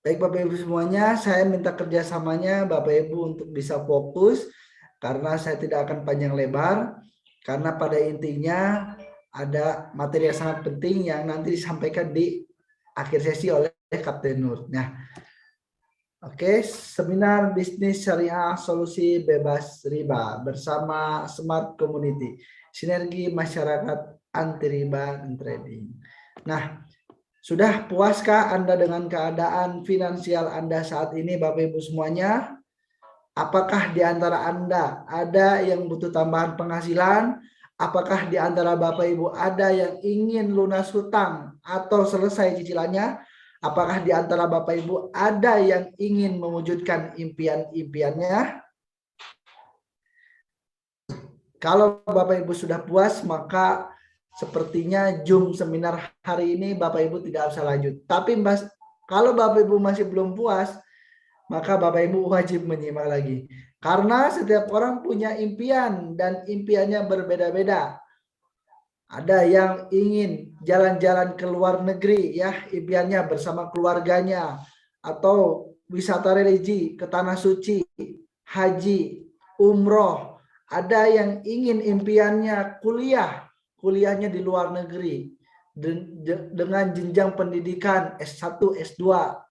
Baik Bapak Ibu semuanya, saya minta kerjasamanya Bapak Ibu untuk bisa fokus karena saya tidak akan panjang lebar. Karena pada intinya ada materi yang sangat penting yang nanti disampaikan di akhir sesi oleh Kapten Nur. Nah, oke, seminar bisnis syariah solusi bebas riba bersama Smart Community, sinergi masyarakat anti riba dan trading. Nah, sudah puaskah Anda dengan keadaan finansial Anda saat ini, Bapak Ibu semuanya? Apakah di antara Anda ada yang butuh tambahan penghasilan? Apakah di antara Bapak Ibu ada yang ingin lunas hutang atau selesai cicilannya? Apakah di antara Bapak Ibu ada yang ingin mewujudkan impian-impiannya? Kalau Bapak Ibu sudah puas, maka sepertinya Zoom seminar hari ini Bapak Ibu tidak usah lanjut. Tapi kalau Bapak Ibu masih belum puas, maka Bapak Ibu wajib menyimak lagi. Karena setiap orang punya impian dan impiannya berbeda-beda. Ada yang ingin jalan-jalan ke luar negeri ya, impiannya bersama keluarganya, atau wisata religi ke tanah suci, haji, umroh. Ada yang ingin impiannya kuliahnya di luar negeri dengan jenjang pendidikan S1, S2,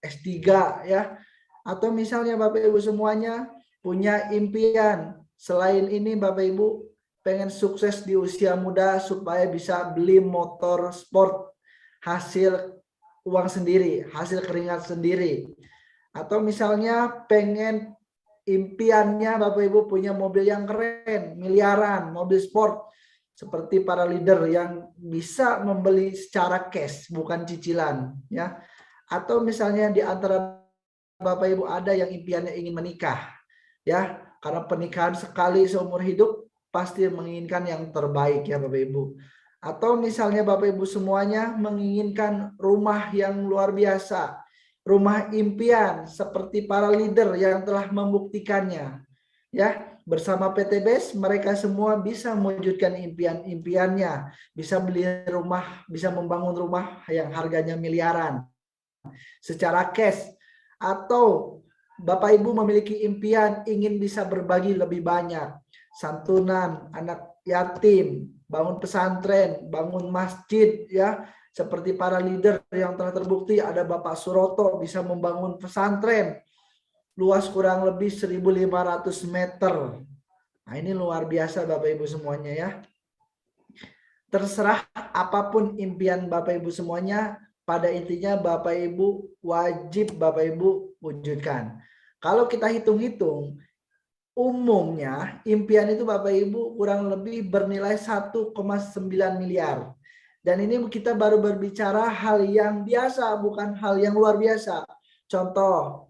S3 ya. Atau misalnya Bapak Ibu semuanya punya impian selain ini, Bapak Ibu pengen sukses di usia muda supaya bisa beli motor sport hasil uang sendiri, hasil keringat sendiri. Atau misalnya pengen impiannya Bapak Ibu punya mobil yang keren, miliaran, mobil sport seperti para leader yang bisa membeli secara cash, bukan cicilan ya. Atau misalnya di antara Bapak Ibu ada yang impiannya ingin menikah ya, karena pernikahan sekali seumur hidup pasti menginginkan yang terbaik ya Bapak Ibu. Atau misalnya Bapak Ibu semuanya menginginkan rumah yang luar biasa, rumah impian seperti para leader yang telah membuktikannya ya. Bersama PTBS mereka semua bisa mewujudkan impian-impiannya, bisa beli rumah, bisa membangun rumah yang harganya miliaran secara cash. Atau Bapak Ibu memiliki impian ingin bisa berbagi lebih banyak, santunan anak yatim, bangun pesantren, bangun masjid ya, seperti para leader yang telah terbukti. Ada Bapak Suroto bisa membangun pesantren luas kurang lebih 1.500 meter. Nah, ini luar biasa Bapak Ibu semuanya ya. Terserah apapun impian Bapak Ibu semuanya, pada intinya Bapak Ibu wajib Bapak Ibu wujudkan. Kalau kita hitung-hitung, umumnya impian itu Bapak Ibu kurang lebih bernilai 1,9 miliar. Dan ini kita baru berbicara hal yang biasa, bukan hal yang luar biasa. Contoh,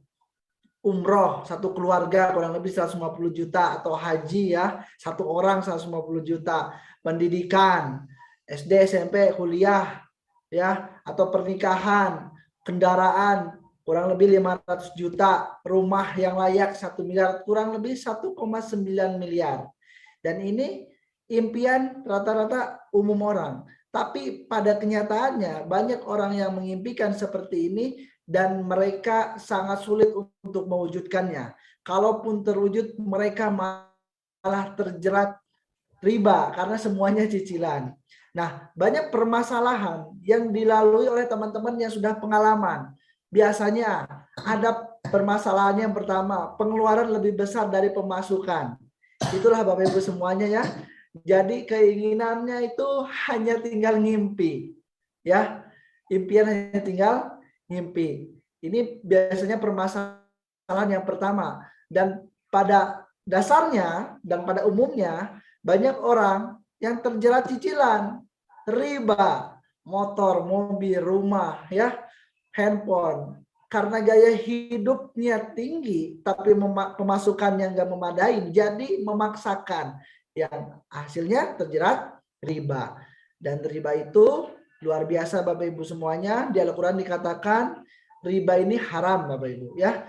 umroh satu keluarga kurang lebih 150 juta, atau haji ya satu orang 150 juta, pendidikan SD, SMP, kuliah ya, atau pernikahan, kendaraan kurang lebih 500 juta, rumah yang layak 1 miliar, kurang lebih 1,9 miliar. Dan ini impian rata-rata umum orang. Tapi pada kenyataannya banyak orang yang mengimpikan seperti ini dan mereka sangat sulit untuk mewujudkannya. Kalaupun terwujud, mereka malah terjerat riba karena semuanya cicilan. Nah, banyak permasalahan yang dilalui oleh teman-teman yang sudah pengalaman. Biasanya ada permasalahan yang pertama, pengeluaran lebih besar dari pemasukan. Itulah Bapak Ibu semuanya ya. Jadi keinginannya itu hanya tinggal ngimpi. Ya, impian hanya tinggal ngimpi. Ini biasanya permasalahan yang pertama. Dan pada dasarnya dan pada umumnya banyak orang yang terjerat cicilan, riba, motor, mobil, rumah, ya, handphone. Karena gaya hidupnya tinggi, tapi pemasukannya nggak memadai, jadi memaksakan. Yang hasilnya terjerat riba. Dan riba itu luar biasa Bapak Ibu semuanya. Di Al-Quran dikatakan riba ini haram Bapak Ibu ya.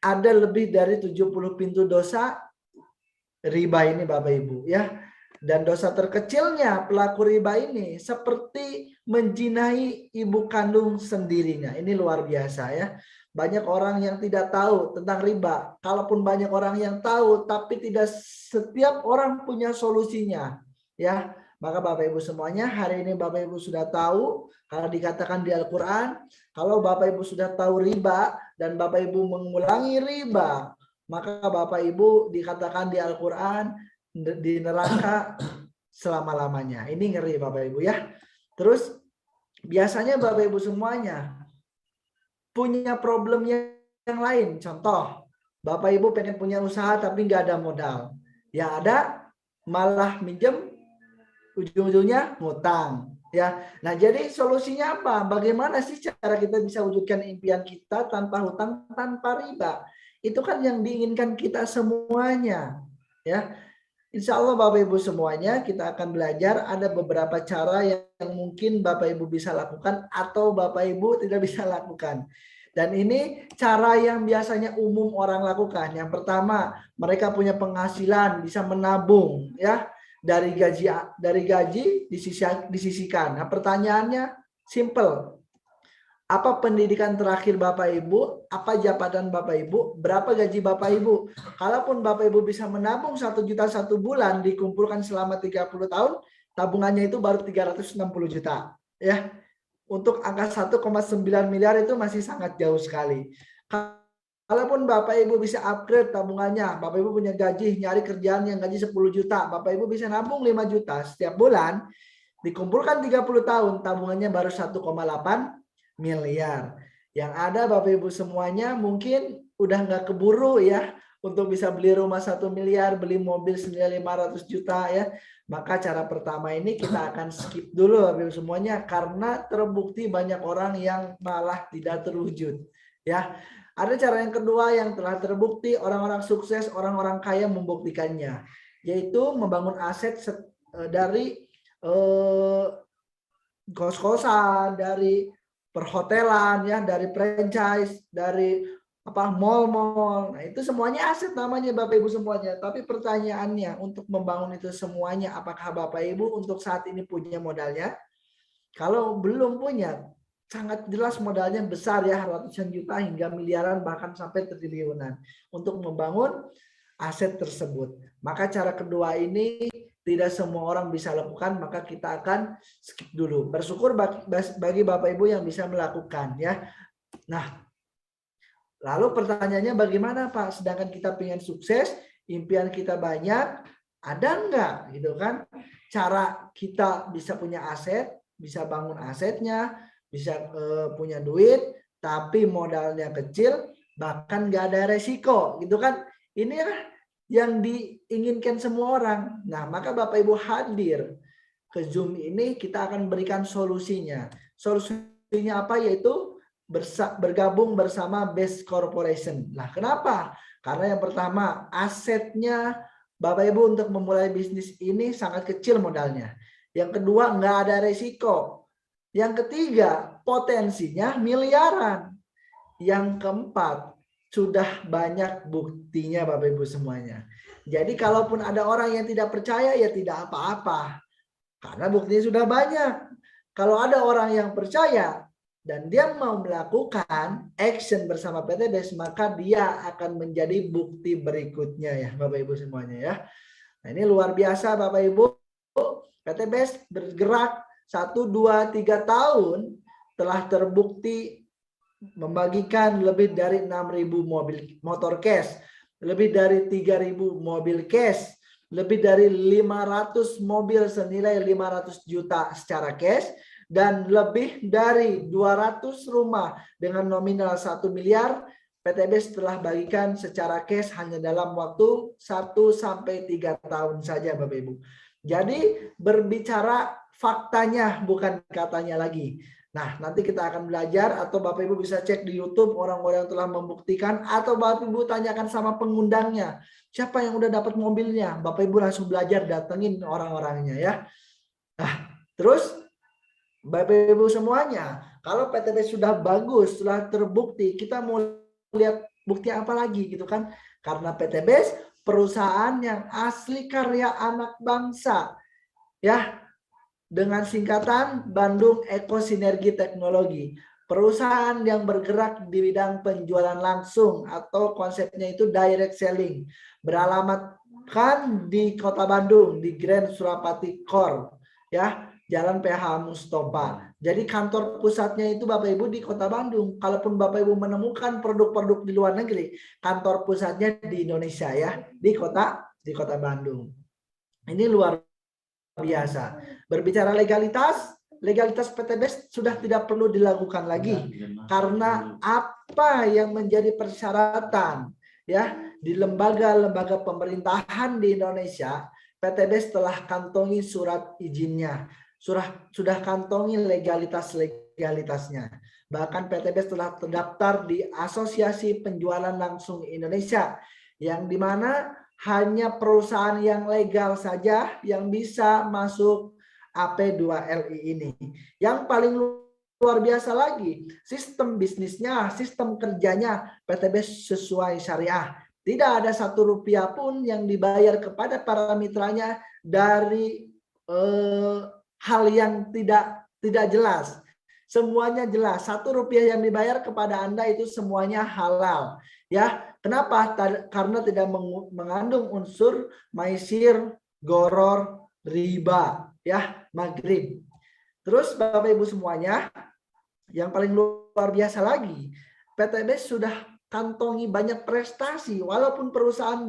Ada lebih dari 70 pintu dosa riba ini Bapak Ibu ya. Dan dosa terkecilnya pelaku riba ini seperti menjinai ibu kandung sendirinya. Ini luar biasa ya. banyak orang yang tidak tahu tentang riba. Kalaupun banyak orang yang tahu, tapi tidak setiap orang punya solusinya. Ya, maka Bapak Ibu semuanya, hari ini Bapak Ibu sudah tahu, kalau dikatakan di Al-Quran, kalau Bapak Ibu sudah tahu riba dan Bapak Ibu mengulangi riba, maka Bapak Ibu dikatakan di Al-Quran di neraka selama-lamanya. Ini ngeri Bapak Ibu ya. Terus biasanya Bapak Ibu semuanya punya problem yang lain. Contoh, Bapak Ibu pengen punya usaha tapi nggak ada modal. Yang ada malah minjem, ujung-ujungnya ngutang. Ya, nah jadi solusinya apa? Bagaimana sih cara kita bisa wujudkan impian kita tanpa hutang, tanpa riba? Itu kan yang diinginkan kita semuanya. Ya, Insya Allah Bapak Ibu semuanya kita akan belajar ada beberapa cara yang mungkin Bapak Ibu bisa lakukan atau Bapak Ibu tidak bisa lakukan. Dan ini cara yang biasanya umum orang lakukan. Yang pertama, mereka punya penghasilan, bisa menabung ya dari gaji disisihkan. Nah, pertanyaannya simple. Apa pendidikan terakhir Bapak Ibu? Apa jabatan Bapak Ibu? Berapa gaji Bapak Ibu? Kalaupun Bapak Ibu bisa menabung 1 juta 1 bulan, dikumpulkan selama 30 tahun, tabungannya itu baru 360 juta. Ya, untuk angka 1,9 miliar itu masih sangat jauh sekali. Kalaupun Bapak Ibu bisa upgrade tabungannya, Bapak Ibu punya gaji, nyari kerjaan yang gaji 10 juta, Bapak Ibu bisa nabung 5 juta setiap bulan, dikumpulkan 30 tahun, tabungannya baru 1,8 miliar. Yang ada Bapak Ibu semuanya mungkin udah nggak keburu ya untuk bisa beli rumah 1 miliar, beli mobil senilai 500 juta ya. Maka cara pertama ini kita akan skip dulu Bapak Ibu semuanya karena terbukti banyak orang yang malah tidak terwujud ya. Ada cara yang kedua yang telah terbukti orang-orang sukses, orang-orang kaya membuktikannya, yaitu membangun aset dari kos-kosan, dari perhotelan ya, dari franchise, dari mall-mall. Nah, itu semuanya aset namanya Bapak Ibu semuanya. Tapi pertanyaannya untuk membangun itu semuanya, apakah Bapak Ibu untuk saat ini punya modalnya? Kalau belum punya, sangat jelas modalnya besar ya, ratusan juta hingga miliaran bahkan sampai triliunan untuk membangun aset tersebut. Maka cara kedua ini tidak semua orang bisa lakukan, maka kita akan skip dulu. Bersyukur bagi Bapak Ibu yang bisa melakukan ya. Nah, lalu pertanyaannya bagaimana Pak? Sedangkan kita pengen sukses, impian kita banyak, ada enggak gitu kan? Cara kita bisa punya aset, bisa bangun asetnya, bisa punya duit, tapi modalnya kecil, bahkan nggak ada resiko gitu kan? Ini yang diinginkan semua orang. Nah, maka Bapak Ibu hadir ke Zoom ini, kita akan berikan solusinya. Solusinya apa? Yaitu bergabung bersama Best Corporation. Nah, kenapa? Karena yang pertama, asetnya Bapak Ibu untuk memulai bisnis ini sangat kecil modalnya. Yang kedua, nggak ada resiko. Yang ketiga, potensinya miliaran. Yang keempat, sudah banyak buktinya Bapak Ibu semuanya. Jadi kalaupun ada orang yang tidak percaya ya tidak apa-apa. Karena buktinya sudah banyak. Kalau ada orang yang percaya dan dia mau melakukan action bersama PT BES, maka dia akan menjadi bukti berikutnya ya Bapak Ibu semuanya ya. Nah, ini luar biasa Bapak Ibu. PT BES bergerak 1, 2, 3 tahun telah terbukti membagikan lebih dari 6.000 motor cash, lebih dari 3.000 mobil cash, lebih dari 500 mobil senilai 500 juta secara cash, dan lebih dari 200 rumah dengan nominal 1 miliar PT BES telah bagikan secara cash hanya dalam waktu 1 sampai 3 tahun saja Bapak Ibu. Jadi berbicara faktanya bukan katanya lagi. Nah, nanti kita akan belajar atau Bapak Ibu bisa cek di YouTube orang-orang yang telah membuktikan atau Bapak Ibu tanyakan sama pengundangnya. Siapa yang udah dapat mobilnya? Bapak Ibu langsung belajar datengin orang-orangnya ya. Nah, terus Bapak Ibu semuanya, kalau PTB sudah bagus, sudah terbukti, kita mau lihat bukti apa lagi gitu kan? Karena PTB perusahaan yang asli karya anak bangsa. Ya, dengan singkatan Bandung Eko Sinergi Teknologi. perusahaan yang bergerak di bidang penjualan langsung atau konsepnya itu direct selling, beralamatkan di Kota Bandung di Grand Surapati Core, ya, Jalan PH Mustofa. Jadi kantor pusatnya itu Bapak Ibu di Kota Bandung. Kalaupun Bapak Ibu menemukan produk-produk di luar negeri, kantor pusatnya di Indonesia, ya, di Kota Bandung. Ini luar biasa. Berbicara legalitas PTBES sudah tidak perlu dilakukan lagi karena apa yang menjadi persyaratan, ya, di lembaga-lembaga pemerintahan di Indonesia, PTBES telah kantongi surat izinnya, sudah kantongi legalitasnya. Bahkan PTBES telah terdaftar di Asosiasi Penjualan Langsung Indonesia, yang dimana hanya perusahaan yang legal saja yang bisa masuk AP2LI ini. Yang paling luar biasa lagi, sistem bisnisnya, sistem kerjanya PTBES sesuai syariah. Tidak ada Rp1 pun yang dibayar kepada para mitranya dari hal yang tidak jelas. Semuanya jelas. Rp1 yang dibayar kepada Anda itu semuanya halal. Ya, kenapa? Karena tidak mengandung unsur maisir, goror, riba, ya, maghrib. Terus Bapak Ibu semuanya, yang paling luar biasa lagi, PTBES sudah kantongi banyak prestasi, walaupun perusahaan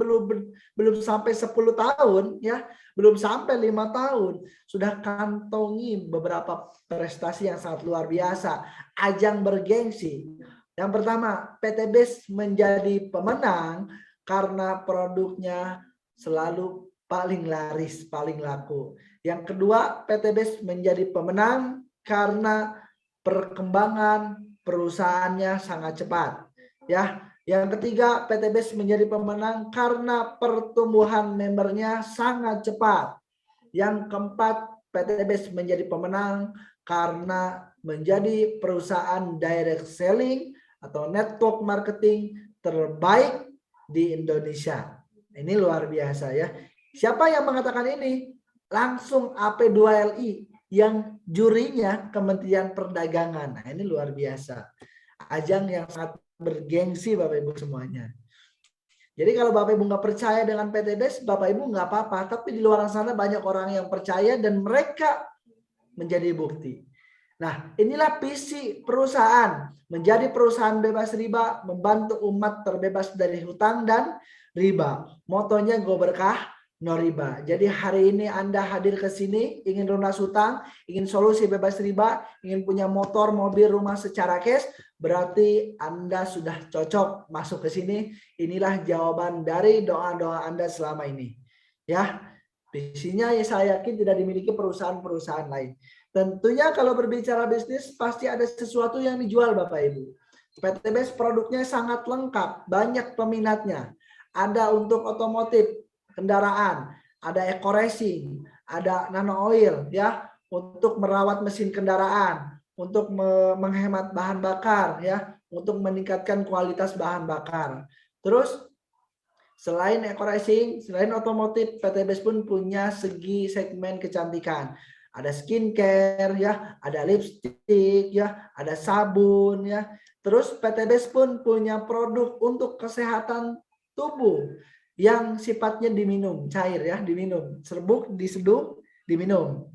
belum sampai 10 tahun, ya, belum sampai 5 tahun, sudah kantongi beberapa prestasi yang sangat luar biasa, ajang bergengsi. Yang pertama, PTBES menjadi pemenang karena produknya selalu paling laris, paling laku. Yang kedua, PTBES menjadi pemenang karena perkembangan perusahaannya sangat cepat. Ya, yang ketiga, PTBES menjadi pemenang karena pertumbuhan membernya sangat cepat. Yang keempat, PTBES menjadi pemenang karena menjadi perusahaan direct selling atau network marketing terbaik di Indonesia. Ini luar biasa, ya. Siapa yang mengatakan ini? Langsung AP2LI yang jurinya Kementerian Perdagangan. Nah, ini luar biasa. Ajang yang sangat bergengsi Bapak Ibu semuanya. Jadi kalau Bapak Ibu nggak percaya dengan PTBES, Bapak Ibu nggak apa-apa. Tapi di luar sana banyak orang yang percaya dan mereka menjadi bukti. Nah, inilah visi perusahaan. Menjadi perusahaan bebas riba, membantu umat terbebas dari hutang dan riba. Motonya go berkah, no riba. Jadi hari ini Anda hadir ke sini, ingin lunas hutang, ingin solusi bebas riba, ingin punya motor, mobil, rumah secara cash, berarti Anda sudah cocok masuk ke sini. Inilah jawaban dari doa-doa Anda selama ini. Ya, visinya ya saya yakin tidak dimiliki perusahaan-perusahaan lain. Tentunya kalau berbicara bisnis pasti ada sesuatu yang dijual Bapak Ibu. PTBES produknya sangat lengkap, banyak peminatnya. Ada untuk otomotif, kendaraan, ada eco racing, ada nano oil, ya, untuk merawat mesin kendaraan, untuk menghemat bahan bakar, ya, untuk meningkatkan kualitas bahan bakar. Terus selain eco racing, selain otomotif, PTBES pun punya segi segmen kecantikan. Ada skincare, ya, ada lipstick, ya, ada sabun, ya. Terus PTBES pun punya produk untuk kesehatan tubuh yang sifatnya diminum, cair, ya, diminum, serbuk, diseduh, diminum.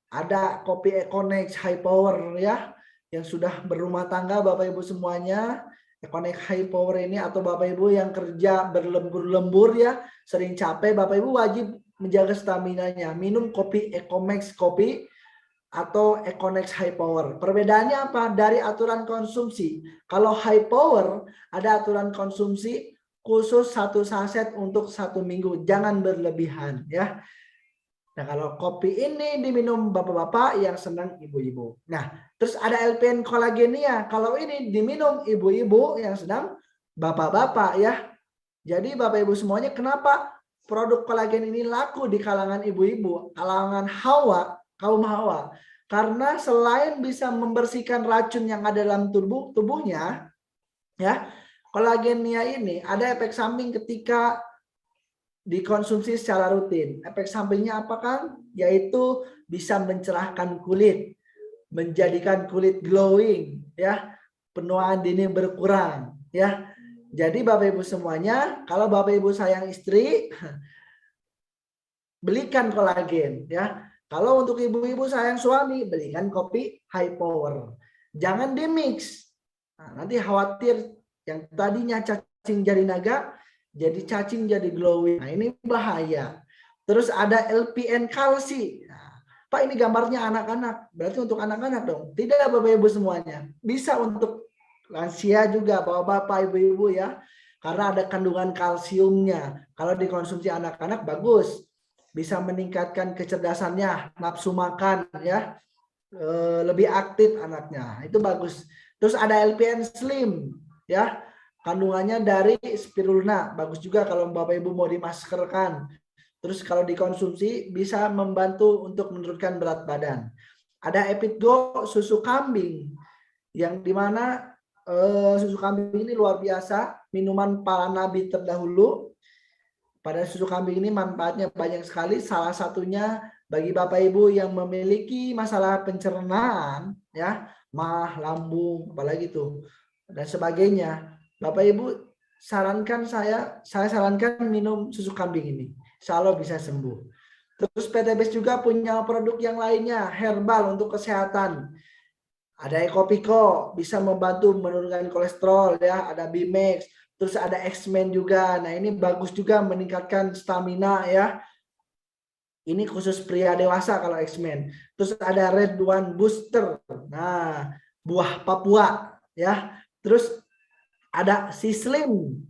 Ada kopi Econex High Power, ya, yang sudah berumah tangga Bapak Ibu semuanya. Econex High Power ini, atau Bapak Ibu yang kerja berlembur-lembur, ya, sering capek, Bapak Ibu wajib menjaga stamina-nya. Minum kopi Econex kopi atau Econex High Power. Perbedaannya apa? Dari aturan konsumsi. Kalau High Power ada aturan konsumsi khusus 1 saset untuk 1 minggu. Jangan berlebihan, ya. Nah, kalau kopi ini diminum bapak-bapak yang senang ibu-ibu. Nah, terus ada LPN kolagenia. Kalau ini diminum ibu-ibu yang sedang bapak-bapak, ya. Jadi Bapak Ibu semuanya, kenapa produk kolagen ini laku di kalangan ibu-ibu, kalangan Hawa, kaum Hawa? Karena selain bisa membersihkan racun yang ada dalam tubuhnya, ya, kolagenia ini ada efek samping ketika dikonsumsi secara rutin. Efek sampingnya apa, Kang? Yaitu bisa mencerahkan kulit, menjadikan kulit glowing, ya. Penuaan dini berkurang, ya. Jadi Bapak Ibu semuanya, kalau Bapak Ibu sayang istri, belikan kolagen, ya. Kalau untuk ibu-ibu sayang suami, belikan kopi high power. Jangan dimix. Nah, nanti khawatir yang tadinya cacing jadi naga, jadi cacing jadi glowing. Nah, ini bahaya. Terus ada LPN kalsi. Nah, Pak, ini gambarnya anak-anak. Berarti untuk anak-anak dong. Tidak Bapak Ibu semuanya. Bisa untuk lansia juga, Bapak-bapak, Ibu-ibu ya. Karena ada kandungan kalsiumnya. Kalau dikonsumsi anak-anak bagus. Bisa meningkatkan kecerdasannya, nafsu makan ya. Lebih aktif anaknya. Itu bagus. Terus ada LPN Slim ya. Kandungannya dari spirulina. Bagus juga kalau Bapak Ibu mau dimaskerkan. Terus kalau dikonsumsi bisa membantu untuk menurunkan berat badan. Ada Epitgo susu kambing yang dimana susu kambing ini luar biasa, minuman para nabi terdahulu. Pada susu kambing ini manfaatnya banyak sekali. Salah satunya bagi Bapak Ibu yang memiliki masalah pencernaan, ya, mah, lambung, apalagi itu dan sebagainya. Bapak Ibu sarankan saya sarankan minum susu kambing ini. Insya Allah bisa sembuh. Terus PTBS juga punya produk yang lainnya, herbal untuk kesehatan. Ada Ecopiko, bisa membantu menurunkan kolesterol ya, ada Bimex, terus ada X-Men juga. Nah, ini bagus juga meningkatkan stamina ya. Ini khusus pria dewasa kalau X-Men. Terus ada Red One Booster. Nah, buah Papua ya. Terus ada Sislim,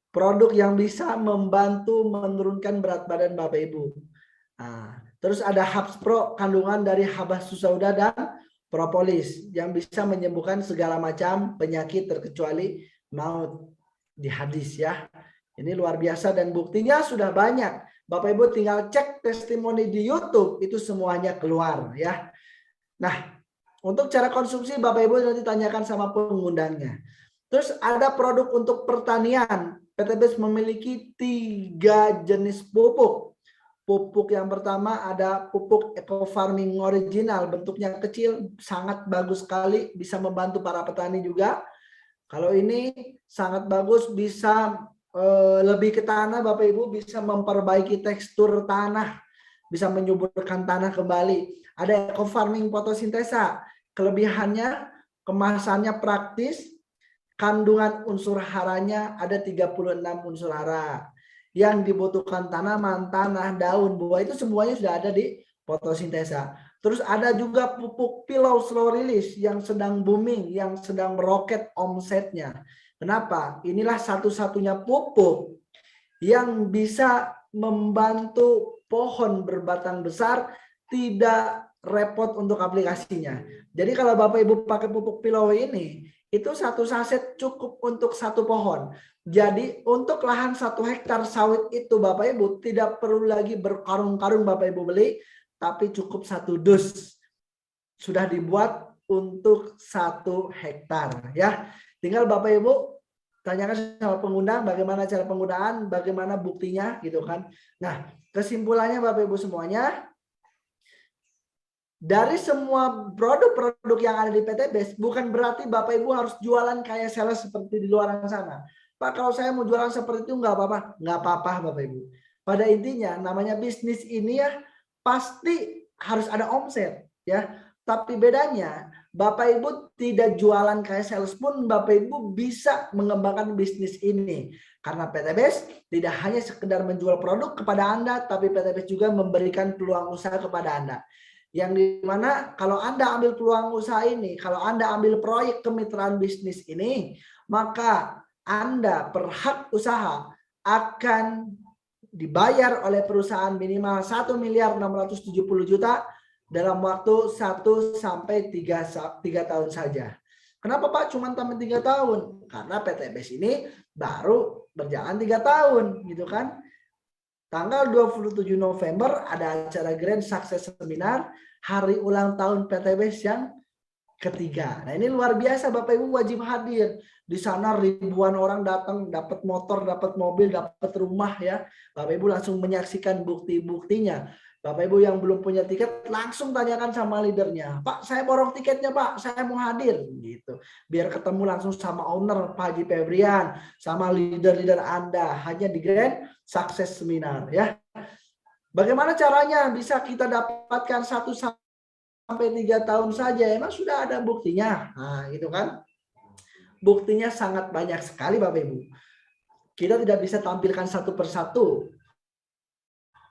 produk yang bisa membantu menurunkan berat badan Bapak Ibu. Nah, terus ada Habs Pro, kandungan dari habas sauda dan propolis yang bisa menyembuhkan segala macam penyakit terkecuali maut di hadis ya. Ini luar biasa dan buktinya sudah banyak. Bapak Ibu tinggal cek testimoni di YouTube, itu semuanya keluar ya. Nah, untuk cara konsumsi Bapak Ibu nanti tanyakan sama pengundangnya. Terus ada produk untuk pertanian. PTBS memiliki 3 jenis pupuk. Pupuk yang pertama ada pupuk eco farming original, bentuknya kecil, sangat bagus sekali, bisa membantu para petani juga. Kalau ini sangat bagus, bisa lebih ke tanah Bapak Ibu, bisa memperbaiki tekstur tanah, bisa menyuburkan tanah kembali. Ada eco farming fotosintesa, kelebihannya kemasannya praktis, kandungan unsur haranya ada 36 unsur hara. Yang dibutuhkan tanaman, tanah, daun, buah itu semuanya sudah ada di fotosintesa. Terus ada juga pupuk pilau slow release yang sedang booming, yang sedang meroket omsetnya. Kenapa? Inilah satu-satunya pupuk yang bisa membantu pohon berbatang besar, tidak repot untuk aplikasinya. Jadi kalau Bapak Ibu pakai pupuk pilau ini, itu satu saset cukup untuk satu pohon. Jadi untuk lahan 1 hektar sawit itu Bapak Ibu tidak perlu lagi berkarung-karung Bapak Ibu beli, tapi cukup 1 dus. Sudah dibuat untuk 1 hektar ya. Tinggal Bapak Ibu tanyakan sama pengundang bagaimana cara penggunaan, bagaimana buktinya gitu kan. Nah, kesimpulannya Bapak Ibu semuanya, dari semua produk-produk yang ada di PTBS, bukan berarti Bapak Ibu harus jualan kayak sales seperti di luar sana. Pak, kalau saya mau jualan seperti itu nggak apa-apa. Nggak apa-apa Bapak Ibu. Pada intinya namanya bisnis ini ya pasti harus ada omset ya. Tapi bedanya Bapak Ibu tidak jualan kayak sales pun Bapak Ibu bisa mengembangkan bisnis ini. Karena PTBS tidak hanya sekedar menjual produk kepada Anda, tapi PTBS juga memberikan peluang usaha kepada Anda. Yang dimana kalau Anda ambil peluang usaha ini, kalau Anda ambil proyek kemitraan bisnis ini, maka Anda per hak usaha akan dibayar oleh perusahaan minimal 1.670.000.000 dalam waktu 1 sampai 3 tahun saja. Kenapa Pak cuma sampai 3 tahun? Karena PTBS ini baru berjalan 3 tahun gitu kan. Tanggal 27 November ada acara Grand Success Seminar, hari ulang tahun PTBS yang ketiga. Nah ini luar biasa Bapak Ibu wajib hadir. Di sana ribuan orang datang, dapat motor, dapat mobil, dapat rumah ya. Bapak Ibu langsung menyaksikan bukti-buktinya. Bapak Ibu yang belum punya tiket langsung tanyakan sama leadernya. Pak, saya borong tiketnya Pak, saya mau hadir gitu. Biar ketemu langsung sama owner Pak Haji Febrian, sama leader-leader Anda hanya di Grand Success Seminar ya. Bagaimana caranya bisa kita dapatkan 1 sampai 3 tahun saja? Emang sudah ada buktinya. Nah, gitu kan? Buktinya sangat banyak sekali Bapak Ibu. Kita tidak bisa tampilkan satu persatu.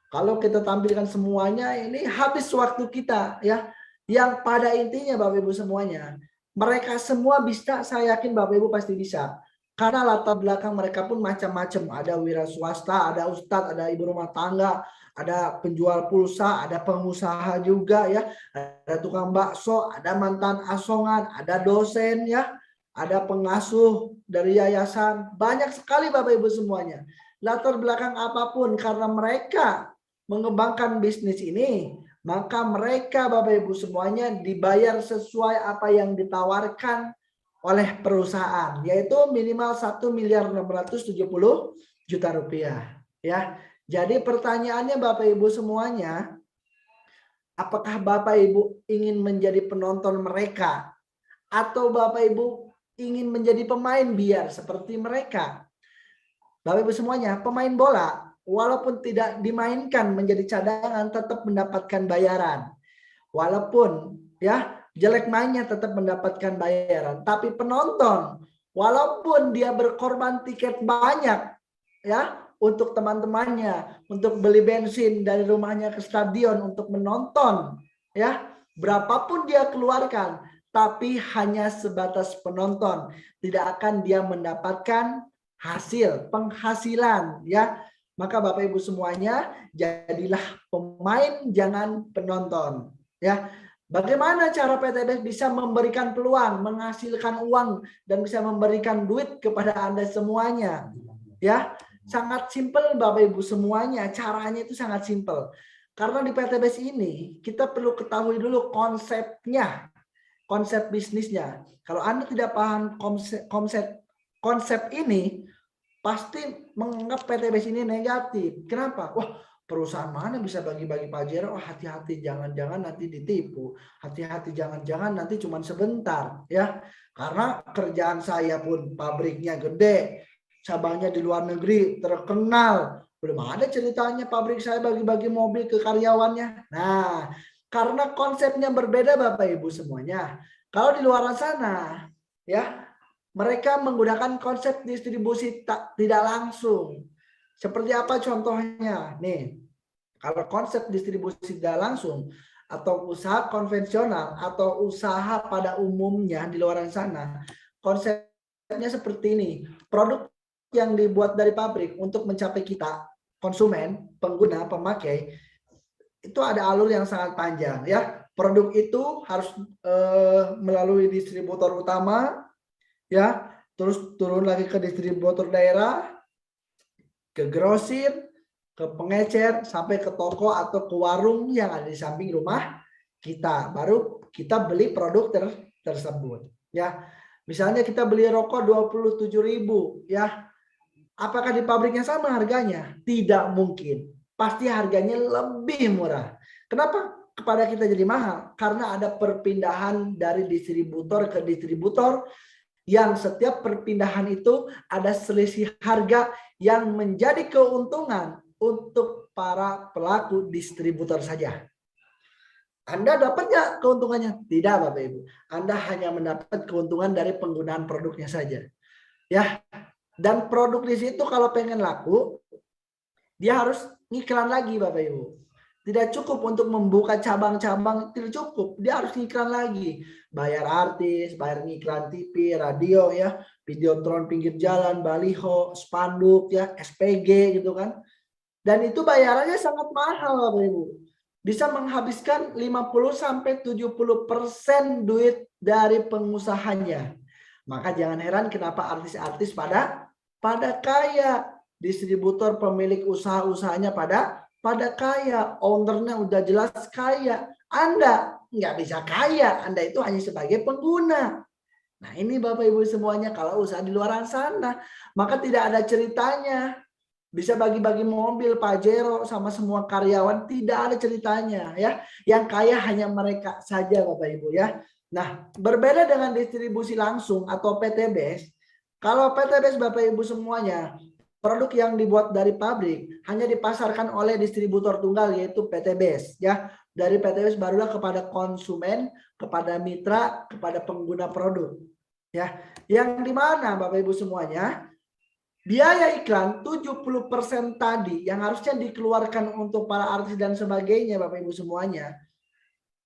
Kalau kita tampilkan semuanya ini habis waktu kita ya. Yang pada intinya Bapak Ibu semuanya, mereka semua bisa, saya yakin Bapak Ibu pasti bisa. Karena latar belakang mereka pun macam-macam. Ada wira swasta, ada ustadz, ada ibu rumah tangga, ada penjual pulsa, ada pengusaha juga ya. Ada tukang bakso, ada mantan asongan, ada dosen ya. Ada pengasuh dari yayasan. Banyak sekali Bapak Ibu semuanya. Latar belakang apapun karena mereka mengembangkan bisnis ini, maka mereka Bapak Ibu semuanya dibayar sesuai apa yang ditawarkan oleh perusahaan, yaitu minimal 1.670.000.000 rupiah ya. Jadi pertanyaannya Bapak Ibu semuanya, apakah Bapak Ibu ingin menjadi penonton mereka atau Bapak Ibu ingin menjadi pemain biar seperti mereka? Bapak Ibu semuanya, pemain bola walaupun tidak dimainkan menjadi cadangan tetap mendapatkan bayaran. Walaupun ya jelek mainnya tetap mendapatkan bayaran. Tapi penonton walaupun dia berkorban tiket banyak ya untuk teman-temannya, untuk beli bensin dari rumahnya ke stadion untuk menonton ya, berapapun dia keluarkan tapi hanya sebatas penonton, tidak akan dia mendapatkan hasil penghasilan ya. Maka Bapak Ibu semuanya, jadilah pemain jangan penonton ya. Bagaimana cara PTBS bisa memberikan peluang, menghasilkan uang dan bisa memberikan duit kepada Anda semuanya ya? Sangat simpel Bapak Ibu semuanya, caranya itu sangat simpel. Karena di PTBS ini kita perlu ketahui dulu konsepnya, konsep bisnisnya. Kalau Anda tidak paham konsep ini, pasti menganggap PTBS ini negatif. Kenapa? Wah, perusahaan mana bisa bagi-bagi pajero? Oh, hati-hati, jangan-jangan nanti ditipu. Hati-hati, jangan-jangan nanti cuma sebentar ya. Karena kerjaan saya pun pabriknya gede, cabangnya di luar negeri terkenal. Belum ada ceritanya pabrik saya bagi-bagi mobil ke karyawannya. Nah, karena konsepnya berbeda Bapak Ibu semuanya. Kalau di luar sana ya, mereka menggunakan konsep distribusi tidak langsung. Seperti apa contohnya? Nih, kalau konsep distribusi tidak langsung atau usaha konvensional atau usaha pada umumnya di luar sana, konsepnya seperti ini. Produk yang dibuat dari pabrik untuk mencapai kita, konsumen, pengguna, pemakai, itu ada alur yang sangat panjang ya. Produk itu harus melalui distributor utama, ya, terus turun lagi ke distributor daerah, ke grosir, ke pengecer, sampai ke toko atau ke warung yang ada di samping rumah kita. Baru kita beli produk tersebut ya. Misalnya kita beli rokok 27.000 ya. Apakah di pabriknya sama harganya? Tidak mungkin. Pasti harganya lebih murah. Kenapa kepada kita jadi mahal? Karena ada perpindahan dari distributor ke distributor, yang setiap perpindahan itu ada selisih harga yang menjadi keuntungan untuk para pelaku distributor saja. Anda dapat nggak keuntungannya? Tidak Bapak Ibu. Anda hanya mendapat keuntungan dari penggunaan produknya saja. Ya. Dan produk di situ kalau pengen laku, dia harus ngiklan lagi Bapak Ibu. Tidak cukup untuk membuka cabang-cabang, tidak cukup. Dia harus ngiklan lagi. Bayar artis, bayar ngiklan TV, radio ya, videotron pinggir jalan, baliho, spanduk ya, SPG gitu kan. Dan itu bayarannya sangat mahal Bapak Ibu. Bisa menghabiskan 50-70% duit dari pengusahanya. Maka jangan heran kenapa artis-artis pada kaya, distributor pemilik usaha-usahanya pada kaya, ownernya udah jelas kaya. Anda nggak bisa kaya, Anda itu hanya sebagai pengguna. Nah ini Bapak Ibu semuanya kalau usaha di luar sana, maka tidak ada ceritanya bisa bagi-bagi mobil Pajero sama semua karyawan, tidak ada ceritanya ya. Yang kaya hanya mereka saja Bapak Ibu ya. Nah, berbeda dengan distribusi langsung atau PTBS. Kalau PTBS Bapak Ibu semuanya, produk yang dibuat dari pabrik hanya dipasarkan oleh distributor tunggal yaitu PTBS ya. Dari PTBS barulah kepada konsumen, kepada mitra, kepada pengguna produk. Ya, yang di mana Bapak Ibu semuanya, biaya iklan 70% tadi yang harusnya dikeluarkan untuk para artis dan sebagainya Bapak Ibu semuanya,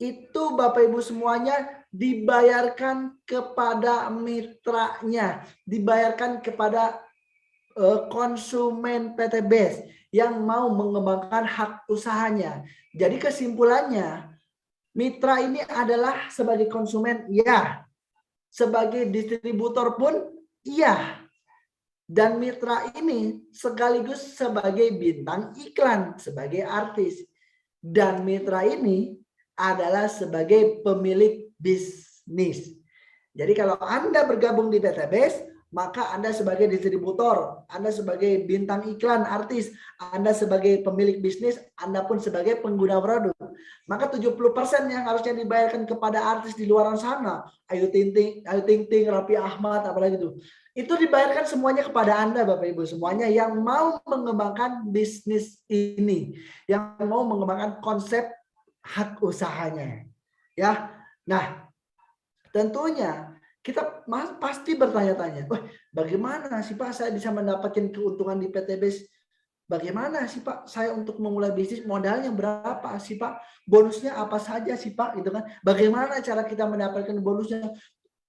itu Bapak Ibu semuanya dibayarkan kepada mitranya, dibayarkan kepada konsumen PTBS yang mau mengembangkan hak usahanya. Jadi kesimpulannya, mitra ini adalah sebagai konsumen, ya. Sebagai distributor pun, iya. Dan mitra ini sekaligus sebagai bintang iklan, sebagai artis. Dan mitra ini adalah sebagai pemilik bisnis. Jadi kalau Anda bergabung di PTBS, maka Anda sebagai distributor, Anda sebagai bintang iklan, artis, Anda sebagai pemilik bisnis, Anda pun sebagai pengguna produk. Maka 70% yang harusnya dibayarkan kepada artis di luar sana, Ayu Ting Ting, Raffi Ahmad, apalagi itu dibayarkan semuanya kepada Anda Bapak Ibu semuanya yang mau mengembangkan bisnis ini, yang mau mengembangkan konsep hak usahanya. Ya. Nah, tentunya kita pasti bertanya-tanya, bagaimana sih Pak saya bisa mendapatkan keuntungan di PTBS? Bagaimana sih Pak saya untuk memulai bisnis, modalnya berapa sih Pak? Bonusnya apa saja sih Pak? Gitu kan? Bagaimana cara kita mendapatkan bonusnya?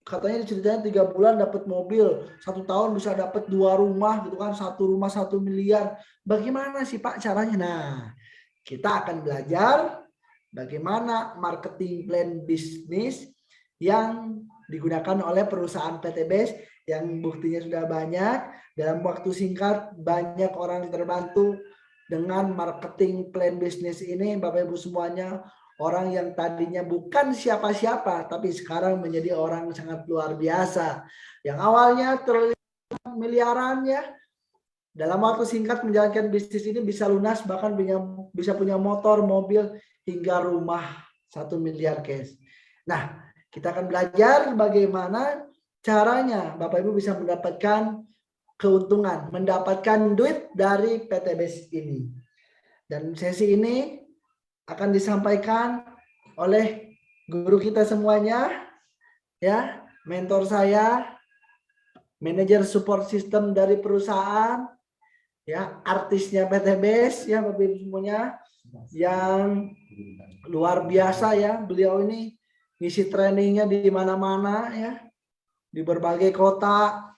Katanya ceritanya 3 bulan dapat mobil, 1 tahun bisa dapat 2 rumah gitu kan, 1 rumah 1 miliar. Bagaimana sih Pak caranya? Nah, kita akan belajar bagaimana marketing plan bisnis yang digunakan oleh perusahaan PTBS yang buktinya sudah banyak. Dalam waktu singkat banyak orang terbantu dengan marketing plan bisnis ini Bapak Ibu semuanya. Orang yang tadinya bukan siapa-siapa tapi sekarang menjadi orang sangat luar biasa. Yang awalnya terlihat miliaran ya, dalam waktu singkat menjalankan bisnis ini bisa lunas, bahkan bisa punya motor, mobil, hingga rumah 1 miliar cash. Nah, kita akan belajar bagaimana caranya Bapak Ibu bisa mendapatkan keuntungan, mendapatkan duit dari PTBS ini. Dan sesi ini akan disampaikan oleh guru kita semuanya, ya, mentor saya, manajer support system dari perusahaan, ya, artisnya PTBS, ya Bapak Ibu semuanya, yang luar biasa ya. Beliau ini ngisi trainingnya di mana-mana ya, di berbagai kota,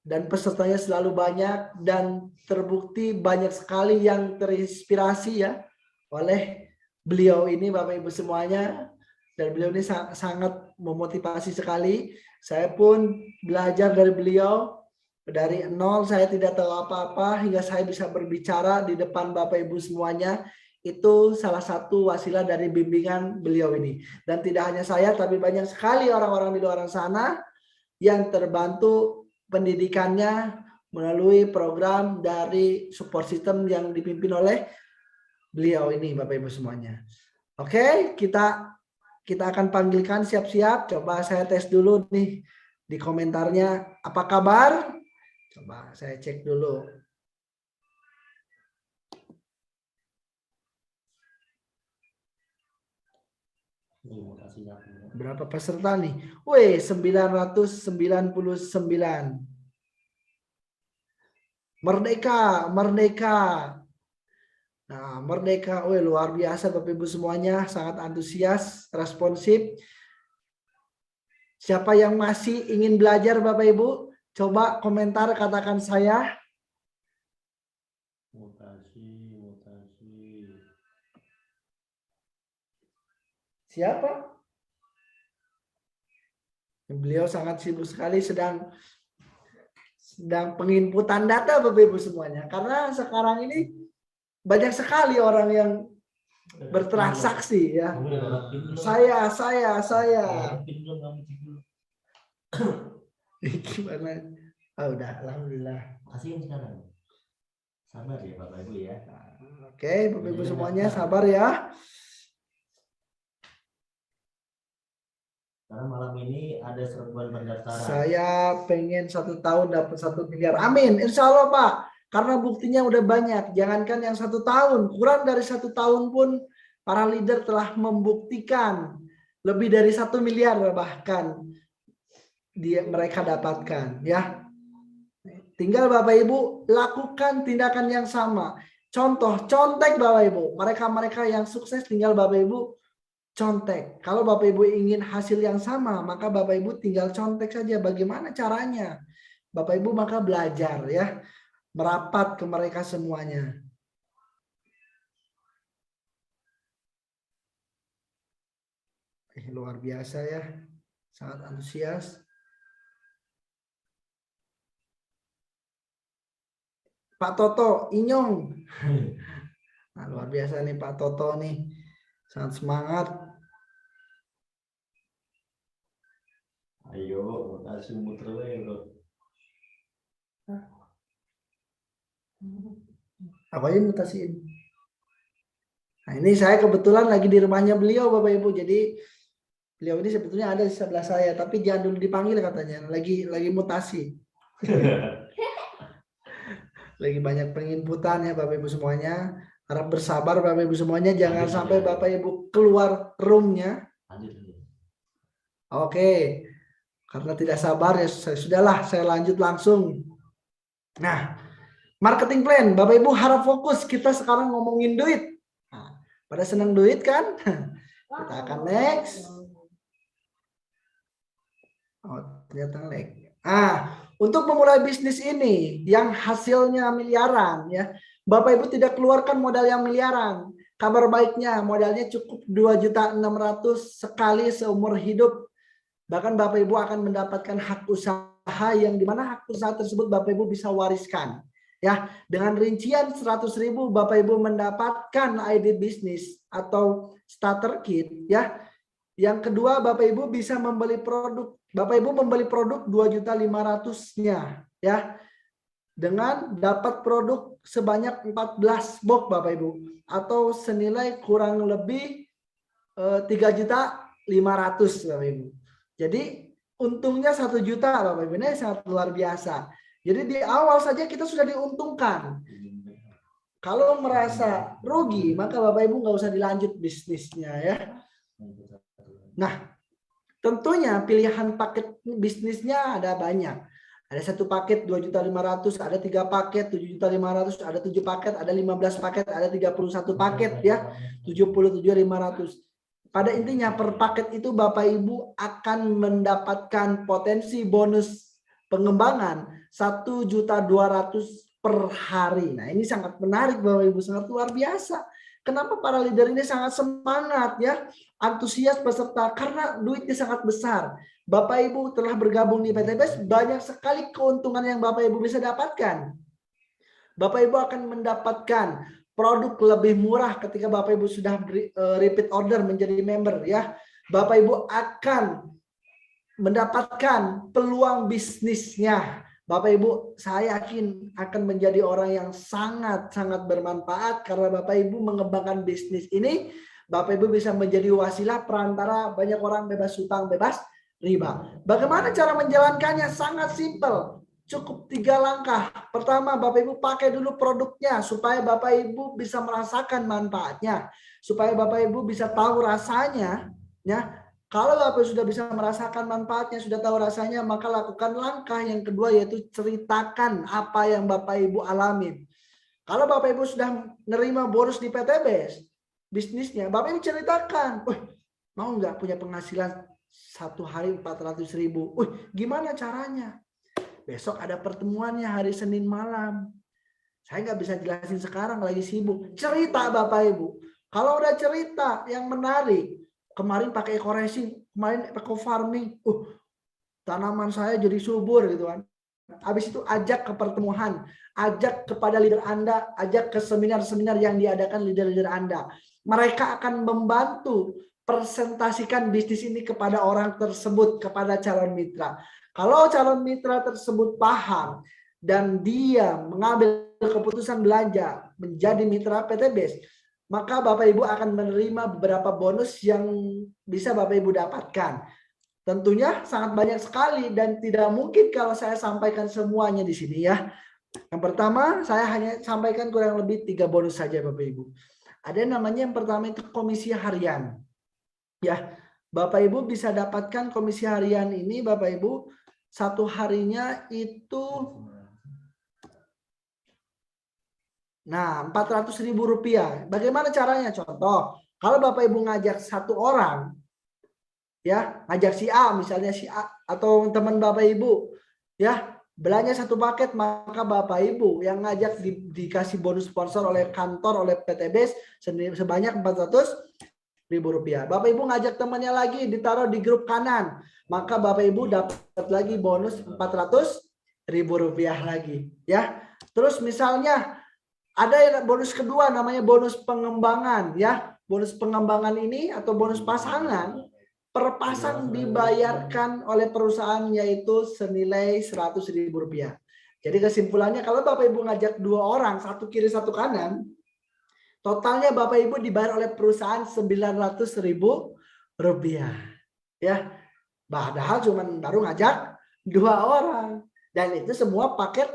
dan pesertanya selalu banyak dan terbukti banyak sekali yang terinspirasi ya oleh beliau ini Bapak Ibu semuanya. Dan beliau ini sangat memotivasi sekali. Saya pun belajar dari beliau. Dari nol saya tidak tahu apa-apa hingga saya bisa berbicara di depan Bapak Ibu semuanya. Itu salah satu wasilah dari bimbingan beliau ini. Dan tidak hanya saya tapi banyak sekali orang-orang di luar sana yang terbantu pendidikannya melalui program dari support system yang dipimpin oleh beliau ini Bapak Ibu semuanya. Oke, kita akan panggilkan, siap-siap. Coba saya tes dulu nih di komentarnya, apa kabar? Coba saya cek dulu. Berapa peserta nih? Wih, 999. Merdeka, merdeka. Nah, merdeka, wih, luar biasa Bapak Ibu semuanya, sangat antusias, responsif. Siapa yang masih ingin belajar Bapak Ibu? Coba komentar, katakan saya. Mutasi. Siapa? Beliau sangat sibuk sekali sedang penginputan data Bapak Ibu semuanya. Karena sekarang ini banyak sekali orang yang bertransaksi ya. Saya. Gimana? Oh, udah, alhamdulillah. Sabar ya Bapak Ibu ya. Oke, Bapak Ibu semuanya sabar ya. Karena malam ini ada serbuan pendaftaran. Saya pengen 1 tahun dapat 1 miliar. Amin. Insya Allah Pak. Karena buktinya udah banyak. Jangankan yang 1 tahun. Kurang dari 1 tahun pun para leader telah membuktikan. Lebih dari 1 miliar bahkan mereka dapatkan. Ya. Tinggal Bapak Ibu lakukan tindakan yang sama. Contoh, contek Bapak Ibu. Mereka-mereka yang sukses tinggal Bapak Ibu contek. Kalau Bapak Ibu ingin hasil yang sama, maka Bapak Ibu tinggal contek saja. Bagaimana caranya? Bapak Ibu maka belajar ya. Merapat ke mereka semuanya. Luar biasa ya. Sangat antusias. Pak Toto, Inyong. Nah, luar biasa nih Pak Toto nih. Sangat semangat. Ayo, kasih muter bro. Apa yang mutasiin? Nah, ini saya kebetulan lagi di rumahnya beliau Bapak Ibu. Jadi beliau ini sebetulnya ada di sebelah saya, tapi jangan dulu dipanggil katanya. Lagi mutasi. Lagi banyak penginputan ya Bapak Ibu semuanya. Harap bersabar Bapak Ibu semuanya. Jangan sampai Bapak Ibu keluar roomnya. Oke. Karena tidak sabar ya sudahlah saya lanjut langsung. Nah, marketing plan. Bapak Ibu harap fokus. Kita sekarang ngomongin duit. Nah, pada senang duit kan? Kita akan next. Oh, ternyata lag. Untuk memulai bisnis ini yang hasilnya miliaran ya. Bapak Ibu tidak keluarkan modal yang miliaran. Kabar baiknya modalnya cukup 2.600.000 sekali seumur hidup. Bahkan Bapak Ibu akan mendapatkan hak usaha yang dimana hak usaha tersebut Bapak Ibu bisa wariskan. Ya, dengan rincian 100.000 Bapak Ibu mendapatkan ID bisnis atau starter kit ya. Yang kedua Bapak Ibu bisa membeli produk. Bapak Ibu membeli produk 2.500.000-nya ya. Dengan dapat produk sebanyak 14 box Bapak Ibu atau senilai kurang lebih 3.500.000 Bapak Ibu. Jadi untungnya 1 juta Bapak Ibu, ini sangat luar biasa. Jadi di awal saja kita sudah diuntungkan. Kalau merasa rugi maka Bapak Ibu nggak usah dilanjut bisnisnya ya. Nah, tentunya pilihan paket bisnisnya ada banyak. Ada 1 paket 2.500.000, ada 3 paket 7.500.000, ada 7 paket, ada 15 paket, ada 31 paket ya, 77.500. Pada intinya per paket itu Bapak Ibu akan mendapatkan potensi bonus pengembangan 1.200.000 per hari. Nah, ini sangat menarik Bapak Ibu, sangat luar biasa. Kenapa para leader ini sangat semangat ya, antusias peserta karena duitnya sangat besar. Bapak Ibu telah bergabung di PTBS, banyak sekali keuntungan yang Bapak Ibu bisa dapatkan. Bapak Ibu akan mendapatkan produk lebih murah ketika Bapak Ibu sudah repeat order menjadi member ya. Bapak Ibu akan mendapatkan peluang bisnisnya. Bapak Ibu, saya yakin akan menjadi orang yang sangat-sangat bermanfaat karena Bapak Ibu mengembangkan bisnis ini. Bapak Ibu bisa menjadi wasilah perantara banyak orang bebas hutang, bebas riba. Bagaimana cara menjalankannya? Sangat simpel. Cukup 3 langkah. Pertama, Bapak Ibu pakai dulu produknya supaya Bapak Ibu bisa merasakan manfaatnya. Supaya Bapak Ibu bisa tahu rasanya. Ya, kalau Bapak sudah bisa merasakan manfaatnya, sudah tahu rasanya, maka lakukan langkah yang kedua yaitu ceritakan apa yang Bapak Ibu alamin. Kalau Bapak Ibu sudah menerima bonus di PTBS, bisnisnya, Bapak Ibu ceritakan, mau nggak punya penghasilan 1 hari 400.000? Gimana caranya? Besok ada pertemuannya hari Senin malam. Saya nggak bisa jelasin sekarang, lagi sibuk. Cerita Bapak Ibu. Kalau udah cerita yang menarik, kemarin pakai eco racing, kemarin eco farming, tanaman saya jadi subur gitu kan. Habis itu ajak ke pertemuan, ajak kepada leader Anda, ajak ke seminar-seminar yang diadakan leader-leader Anda. Mereka akan membantu presentasikan bisnis ini kepada orang tersebut, kepada calon mitra. Kalau calon mitra tersebut paham, dan dia mengambil keputusan belanja menjadi mitra PTBS, maka Bapak Ibu akan menerima beberapa bonus yang bisa Bapak Ibu dapatkan. Tentunya sangat banyak sekali dan tidak mungkin kalau saya sampaikan semuanya di sini ya. Yang pertama, saya hanya sampaikan kurang lebih 3 bonus saja Bapak Ibu. Ada yang namanya yang pertama itu komisi harian. Ya, Bapak Ibu bisa dapatkan komisi harian ini Bapak Ibu satu harinya itu Rp400.000. Bagaimana caranya? Contoh, kalau Bapak Ibu ngajak satu orang, ya ngajak si A misalnya si A atau teman Bapak Ibu, ya belanja satu paket, maka Bapak Ibu yang ngajak dikasih bonus sponsor oleh kantor oleh PTBS sebanyak Rp400.000. Bapak Ibu ngajak temannya lagi ditaruh di grup kanan, maka Bapak Ibu dapat lagi bonus Rp400.000 lagi, ya. Terus misalnya ada yang bonus kedua namanya bonus pengembangan, ya. Bonus pengembangan ini atau bonus pasangan per pasang dibayarkan oleh perusahaan yaitu senilai Rp100.000. Jadi kesimpulannya kalau Bapak Ibu ngajak 2 orang, satu kiri satu kanan, totalnya Bapak Ibu dibayar oleh perusahaan Rp900.000, ya. Padahal cuma baru ngajak 2 orang dan itu semua paket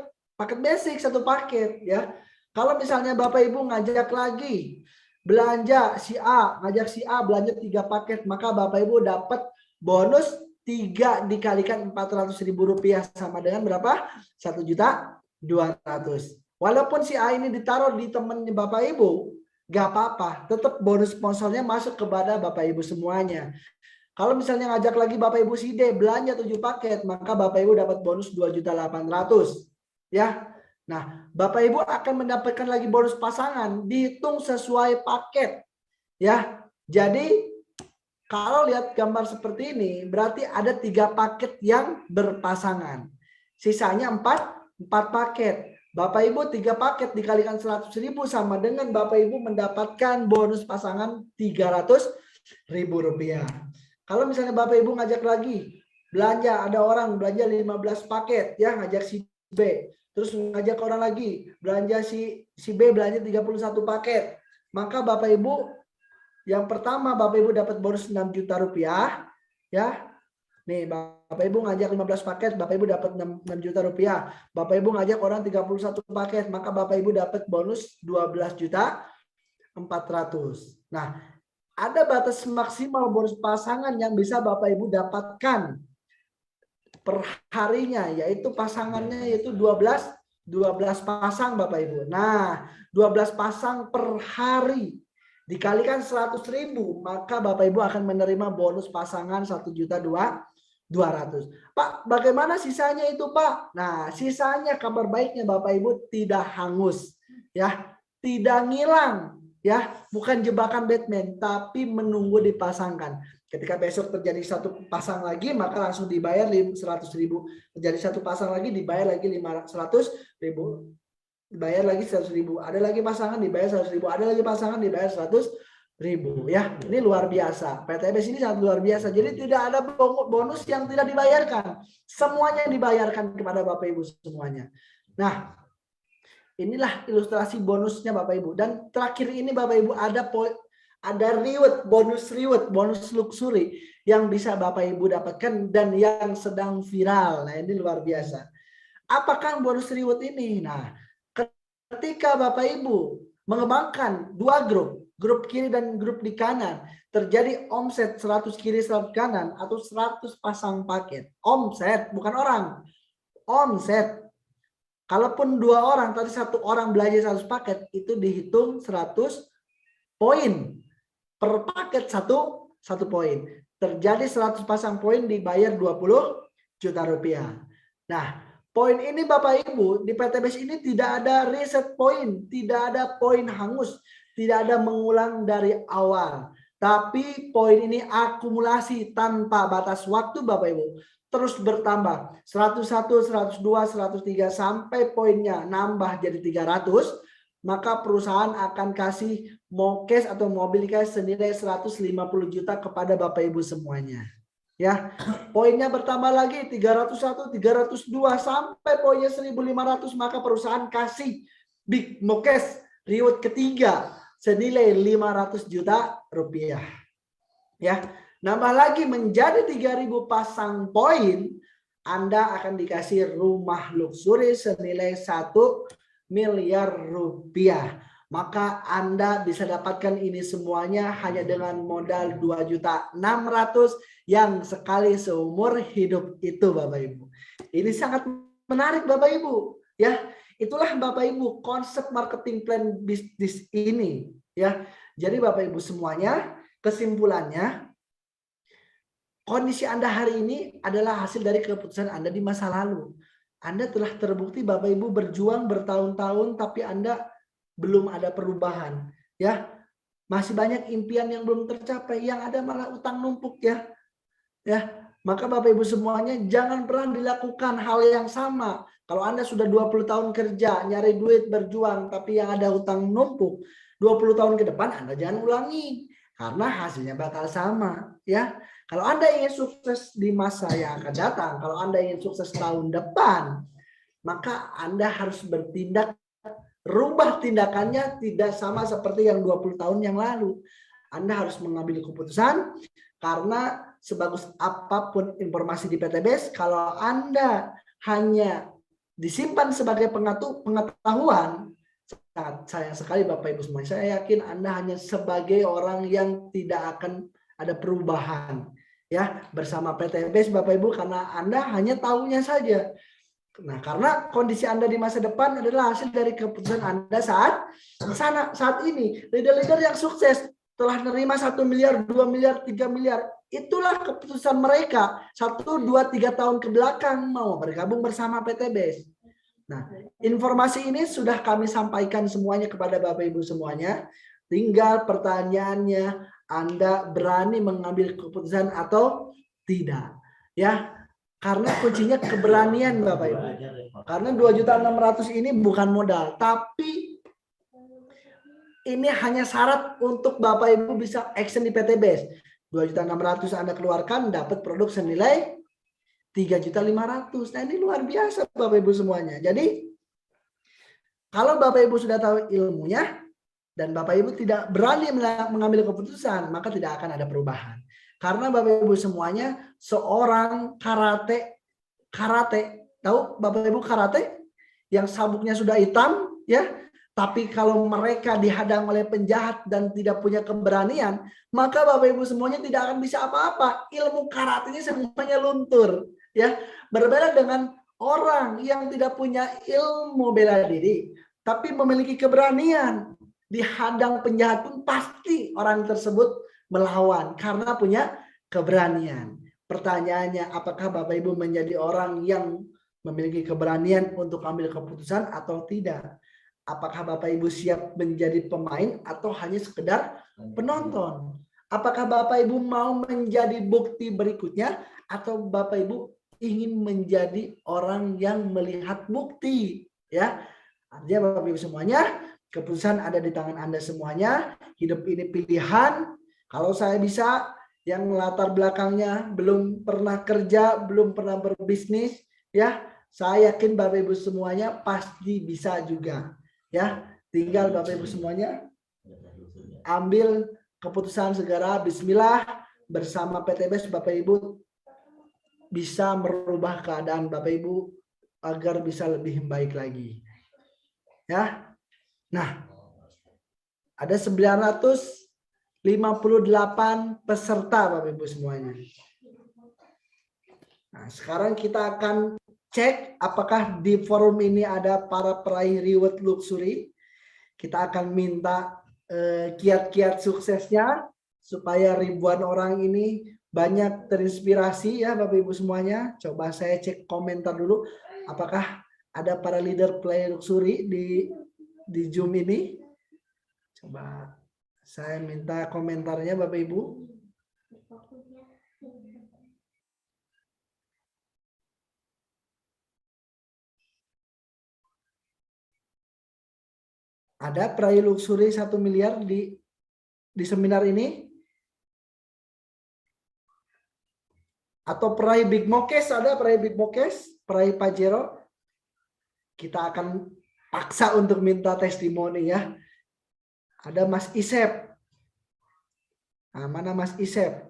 basic satu paket, ya. Kalau misalnya Bapak Ibu ngajak lagi belanja si A, ngajak si A belanja 3 paket, maka Bapak Ibu dapat bonus 3 dikalikan Rp400.000 sama dengan berapa? 1.200.000. Walaupun si A ini ditaruh di temannya Bapak Ibu, gak apa-apa, tetap bonus sponsornya masuk kepada Bapak Ibu semuanya. Kalau misalnya ngajak lagi Bapak Ibu si D belanja 7 paket, maka Bapak Ibu dapat bonus 2.800.000, ya. Nah, Bapak Ibu akan mendapatkan lagi bonus pasangan dihitung sesuai paket, ya. Jadi kalau lihat gambar seperti ini berarti ada 3 paket yang berpasangan. Sisanya 4 paket. Bapak Ibu 3 paket dikalikan 100.000 sama dengan Bapak Ibu mendapatkan bonus pasangan Rp300.000. Kalau misalnya Bapak Ibu ngajak lagi belanja, ada orang belanja 15 paket, ya, ngajak si B. Terus ngajak orang lagi belanja si B belanja 31 paket. Maka Bapak Ibu yang pertama Bapak Ibu dapat bonus Rp6 juta, ya. Nih Bapak Ibu ngajak 15 paket, Bapak Ibu dapat 6 juta rupiah. Bapak Ibu ngajak orang 31 paket, maka Bapak Ibu dapat bonus 12.400.000. Nah, ada batas maksimal bonus pasangan yang bisa Bapak Ibu dapatkan per harinya, yaitu pasangannya yaitu 12 pasang Bapak Ibu. Nah, 12 pasang per hari dikalikan 100.000, maka Bapak Ibu akan menerima bonus pasangan 1.200.000. Pak, bagaimana sisanya itu, Pak? Nah, sisanya kabar baiknya Bapak Ibu tidak hangus, ya, tidak ngilang, ya, bukan jebakan Batman, tapi menunggu dipasangkan. Ketika besok terjadi satu pasang lagi, maka langsung dibayar 100.000. Terjadi satu pasang lagi, dibayar lagi 100.000. Dibayar lagi 100.000. Ada lagi pasangan dibayar 100.000. Ada lagi pasangan dibayar 100.000. Ya, ini luar biasa. PTBS ini sangat luar biasa. Jadi tidak ada bonus yang tidak dibayarkan. Semuanya dibayarkan kepada Bapak Ibu semuanya. Nah, inilah ilustrasi bonusnya Bapak Ibu. Dan terakhir ini Bapak Ibu ada reward, bonus luxury yang bisa Bapak Ibu dapatkan dan yang sedang viral. Nah, ini luar biasa. Apakah bonus reward ini? Nah, ketika Bapak Ibu mengembangkan 2 grup kiri dan grup di kanan, terjadi omset 100 kiri 100 kanan atau 100 pasang paket. Omset, bukan orang. Omset. Kalaupun 2 orang, tadi 1 orang belanja 100 paket, itu dihitung 100 poin. Per paket 1 poin. Terjadi 100 pasang poin dibayar 20 juta rupiah. Nah, poin ini Bapak Ibu di PTBS ini tidak ada reset poin, tidak ada poin hangus, tidak ada mengulang dari awal. Tapi poin ini akumulasi tanpa batas waktu Bapak Ibu. Terus bertambah 101, 102, 103 sampai poinnya nambah jadi 300. Maka perusahaan akan kasih cash atau mobil cash senilai 150 juta kepada Bapak Ibu semuanya. Ya, poinnya bertambah lagi 301, 302 sampai poinnya 1.500, maka perusahaan kasih Big Mokes reward ketiga senilai 500 juta rupiah. Ya, nambah lagi menjadi 3.000 pasang poin, Anda akan dikasih rumah luksuri senilai 1 miliar rupiah. Maka Anda bisa dapatkan ini semuanya hanya dengan modal 2.600.000 yang sekali seumur hidup itu, Bapak Ibu. Ini sangat menarik, Bapak Ibu. Ya, itulah Bapak Ibu konsep marketing plan bisnis ini. Ya, jadi Bapak Ibu semuanya, kesimpulannya, kondisi Anda hari ini adalah hasil dari keputusan Anda di masa lalu. Anda telah terbukti Bapak Ibu berjuang bertahun-tahun tapi Anda belum ada perubahan, ya. Masih banyak impian yang belum tercapai, yang ada malah utang numpuk, ya. Ya, maka Bapak Ibu semuanya jangan pernah dilakukan hal yang sama. Kalau Anda sudah 20 tahun kerja, nyari duit, berjuang tapi yang ada utang numpuk, 20 tahun ke depan Anda jangan ulangi karena hasilnya bakal sama, ya. Kalau Anda ingin sukses di masa yang akan datang, kalau Anda ingin sukses tahun depan, maka Anda harus bertindak, rubah tindakannya tidak sama seperti yang 20 tahun yang lalu. Anda harus mengambil keputusan karena sebagus apapun informasi di PTBS, kalau Anda hanya disimpan sebagai pengetahuan, sangat sayang sekali Bapak Ibu semua. Saya yakin Anda hanya sebagai orang yang tidak akan ada perubahan, ya, bersama PTBS Bapak Ibu, karena Anda hanya tahunya saja. Nah, karena kondisi Anda di masa depan adalah hasil dari keputusan Anda saat ini. Leader-leader yang sukses telah menerima 1 miliar, 2 miliar, 3 miliar. Itulah keputusan mereka 1, 2, 3 tahun ke belakang mau bergabung bersama PTBS. Nah, informasi ini sudah kami sampaikan semuanya kepada Bapak Ibu semuanya. Tinggal pertanyaannya, Anda berani mengambil keputusan atau tidak? Ya, karena kuncinya keberanian Bapak Ibu. Karena 2.600.000 ini bukan modal, tapi ini hanya syarat untuk Bapak Ibu bisa action di PTBS. 2.600.000 Anda keluarkan, dapat produk senilai 3.500.000. Nah, ini luar biasa Bapak Ibu semuanya. Jadi kalau Bapak Ibu sudah tahu ilmunya dan Bapak Ibu tidak berani mengambil keputusan, maka tidak akan ada perubahan. Karena Bapak Ibu semuanya seorang karate, tahu Bapak Ibu karate yang sabuknya sudah hitam, ya. Tapi kalau mereka dihadang oleh penjahat dan tidak punya keberanian, maka Bapak Ibu semuanya tidak akan bisa apa-apa. Ilmu karatenya semuanya luntur, ya. Berbeda dengan orang yang tidak punya ilmu bela diri, tapi memiliki keberanian. Dihadang penjahat pun pasti orang tersebut melawan karena punya keberanian. Pertanyaannya, apakah Bapak Ibu menjadi orang yang memiliki keberanian untuk ambil keputusan atau tidak? Apakah Bapak Ibu siap menjadi pemain atau hanya sekedar penonton? Apakah Bapak Ibu mau menjadi bukti berikutnya atau Bapak Ibu ingin menjadi orang yang melihat bukti? Ya, artinya Bapak Ibu semuanya, keputusan ada di tangan Anda semuanya. Hidup ini pilihan. Kalau saya bisa, yang latar belakangnya belum pernah kerja, belum pernah berbisnis, ya, saya yakin Bapak Ibu semuanya pasti bisa juga. Ya, tinggal Bapak Ibu semuanya ambil keputusan segera. Bismillah, bersama PTBS Bapak Ibu bisa merubah keadaan Bapak Ibu agar bisa lebih baik lagi. Ya. Nah, ada 958 peserta Bapak Ibu semuanya. Nah, sekarang kita akan cek apakah di forum ini ada para peraih reward luxury. Kita akan minta kiat-kiat suksesnya supaya ribuan orang ini banyak terinspirasi, ya Bapak Ibu semuanya. Coba saya cek komentar dulu apakah ada para leader player luxury di Zoom ini. Coba saya minta komentarnya Bapak Ibu. Ada peraih luxury 1 miliar di seminar ini? Atau peraih Big Mokes, ada peraih Big Mokes, peraih Pajero? Kita akan paksa untuk minta testimoni ya. Ada Mas Isep. Nah, mana Mas Isep?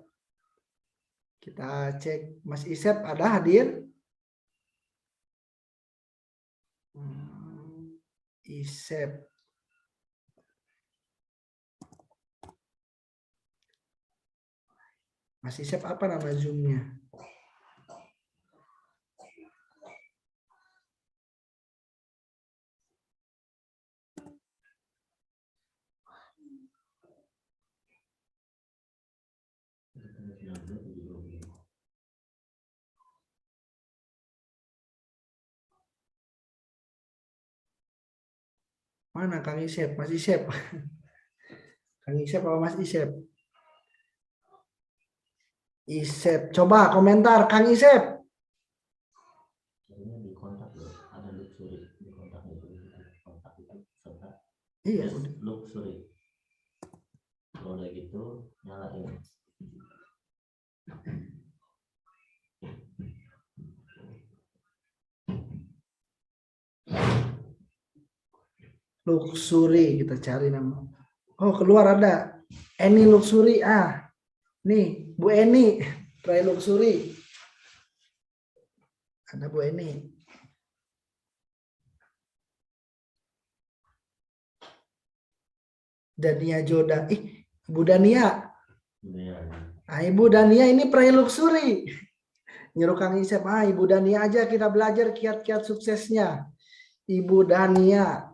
Kita cek Mas Isep ada hadir? Isep. Mas Isep apa nama Zoom-nya? Mana Kang Isep? Mas Isep. Kang Isep apa Mas Isep? Isep. Coba komentar Kang Isep. Di kontak loh, ada luxury di kontak itu serta Iya. luxury. Kalau udah gitu nyalain. Luxury kita cari nama. Oh keluar ada. Eni Luxury. Ah, nih Bu Eni. Try Luxury. Ada Bu Eni. Dania Joda. Ibu Dania. Ah, Ibu Dania ini pray luxury. Nyuruh Kang Isep, Ibu Dania aja kita belajar kiat-kiat suksesnya. Ibu Dania.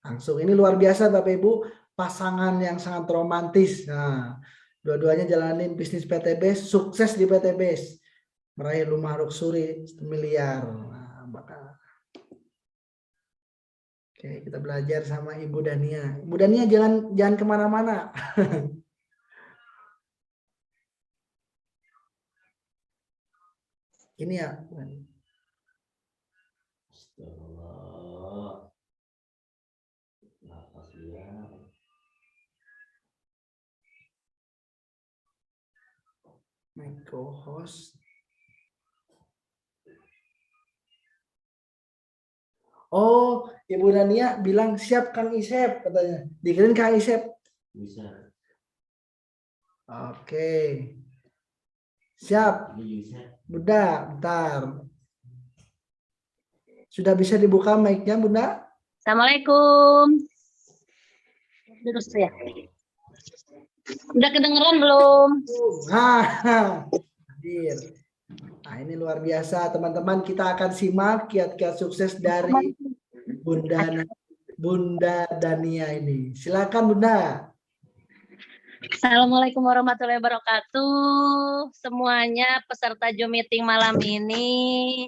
Langsung ini luar biasa Bapak Ibu, pasangan yang sangat romantis. Nah, dua-duanya jalanin bisnis PTB, sukses di PTB. Meraih rumah luxury 1 miliar. Nah, Oke, kita belajar sama Ibu Dania. Ibu Dania jangan kemana-mana. Ini ya. Astagfirullah. Napas dia. My co-host. Oh, Ibu Dania bilang siap Kang Isep katanya. Dikirain Kang Isep. Bisa. Oke. Siap. Bunda, bentar. Sudah bisa dibuka mic-nya, Bunda? Assalamualaikum. Terus ya. Udah kedengeran belum? Hadir. Nah, ini luar biasa teman-teman, kita akan simak kiat-kiat sukses dari Bunda Dania ini. Silakan Bunda. Assalamualaikum warahmatullahi wabarakatuh. Semuanya peserta Zoom meeting malam ini.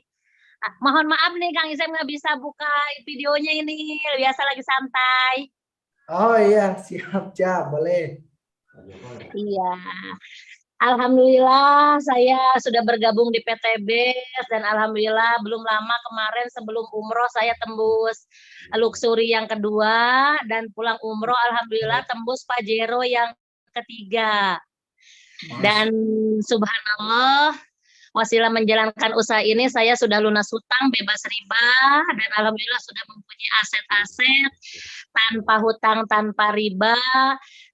Mohon maaf nih Kang Isep nggak bisa buka videonya ini. Biasa lagi santai. Oh iya, siap, boleh. Iya. Alhamdulillah saya sudah bergabung di PTB dan alhamdulillah belum lama kemarin sebelum umroh saya tembus luxury yang kedua dan pulang umroh alhamdulillah tembus Pajero yang ketiga. Dan subhanallah wasilah menjalankan usaha ini saya sudah lunas hutang, bebas riba, dan alhamdulillah sudah mempunyai aset-aset tanpa hutang, tanpa riba,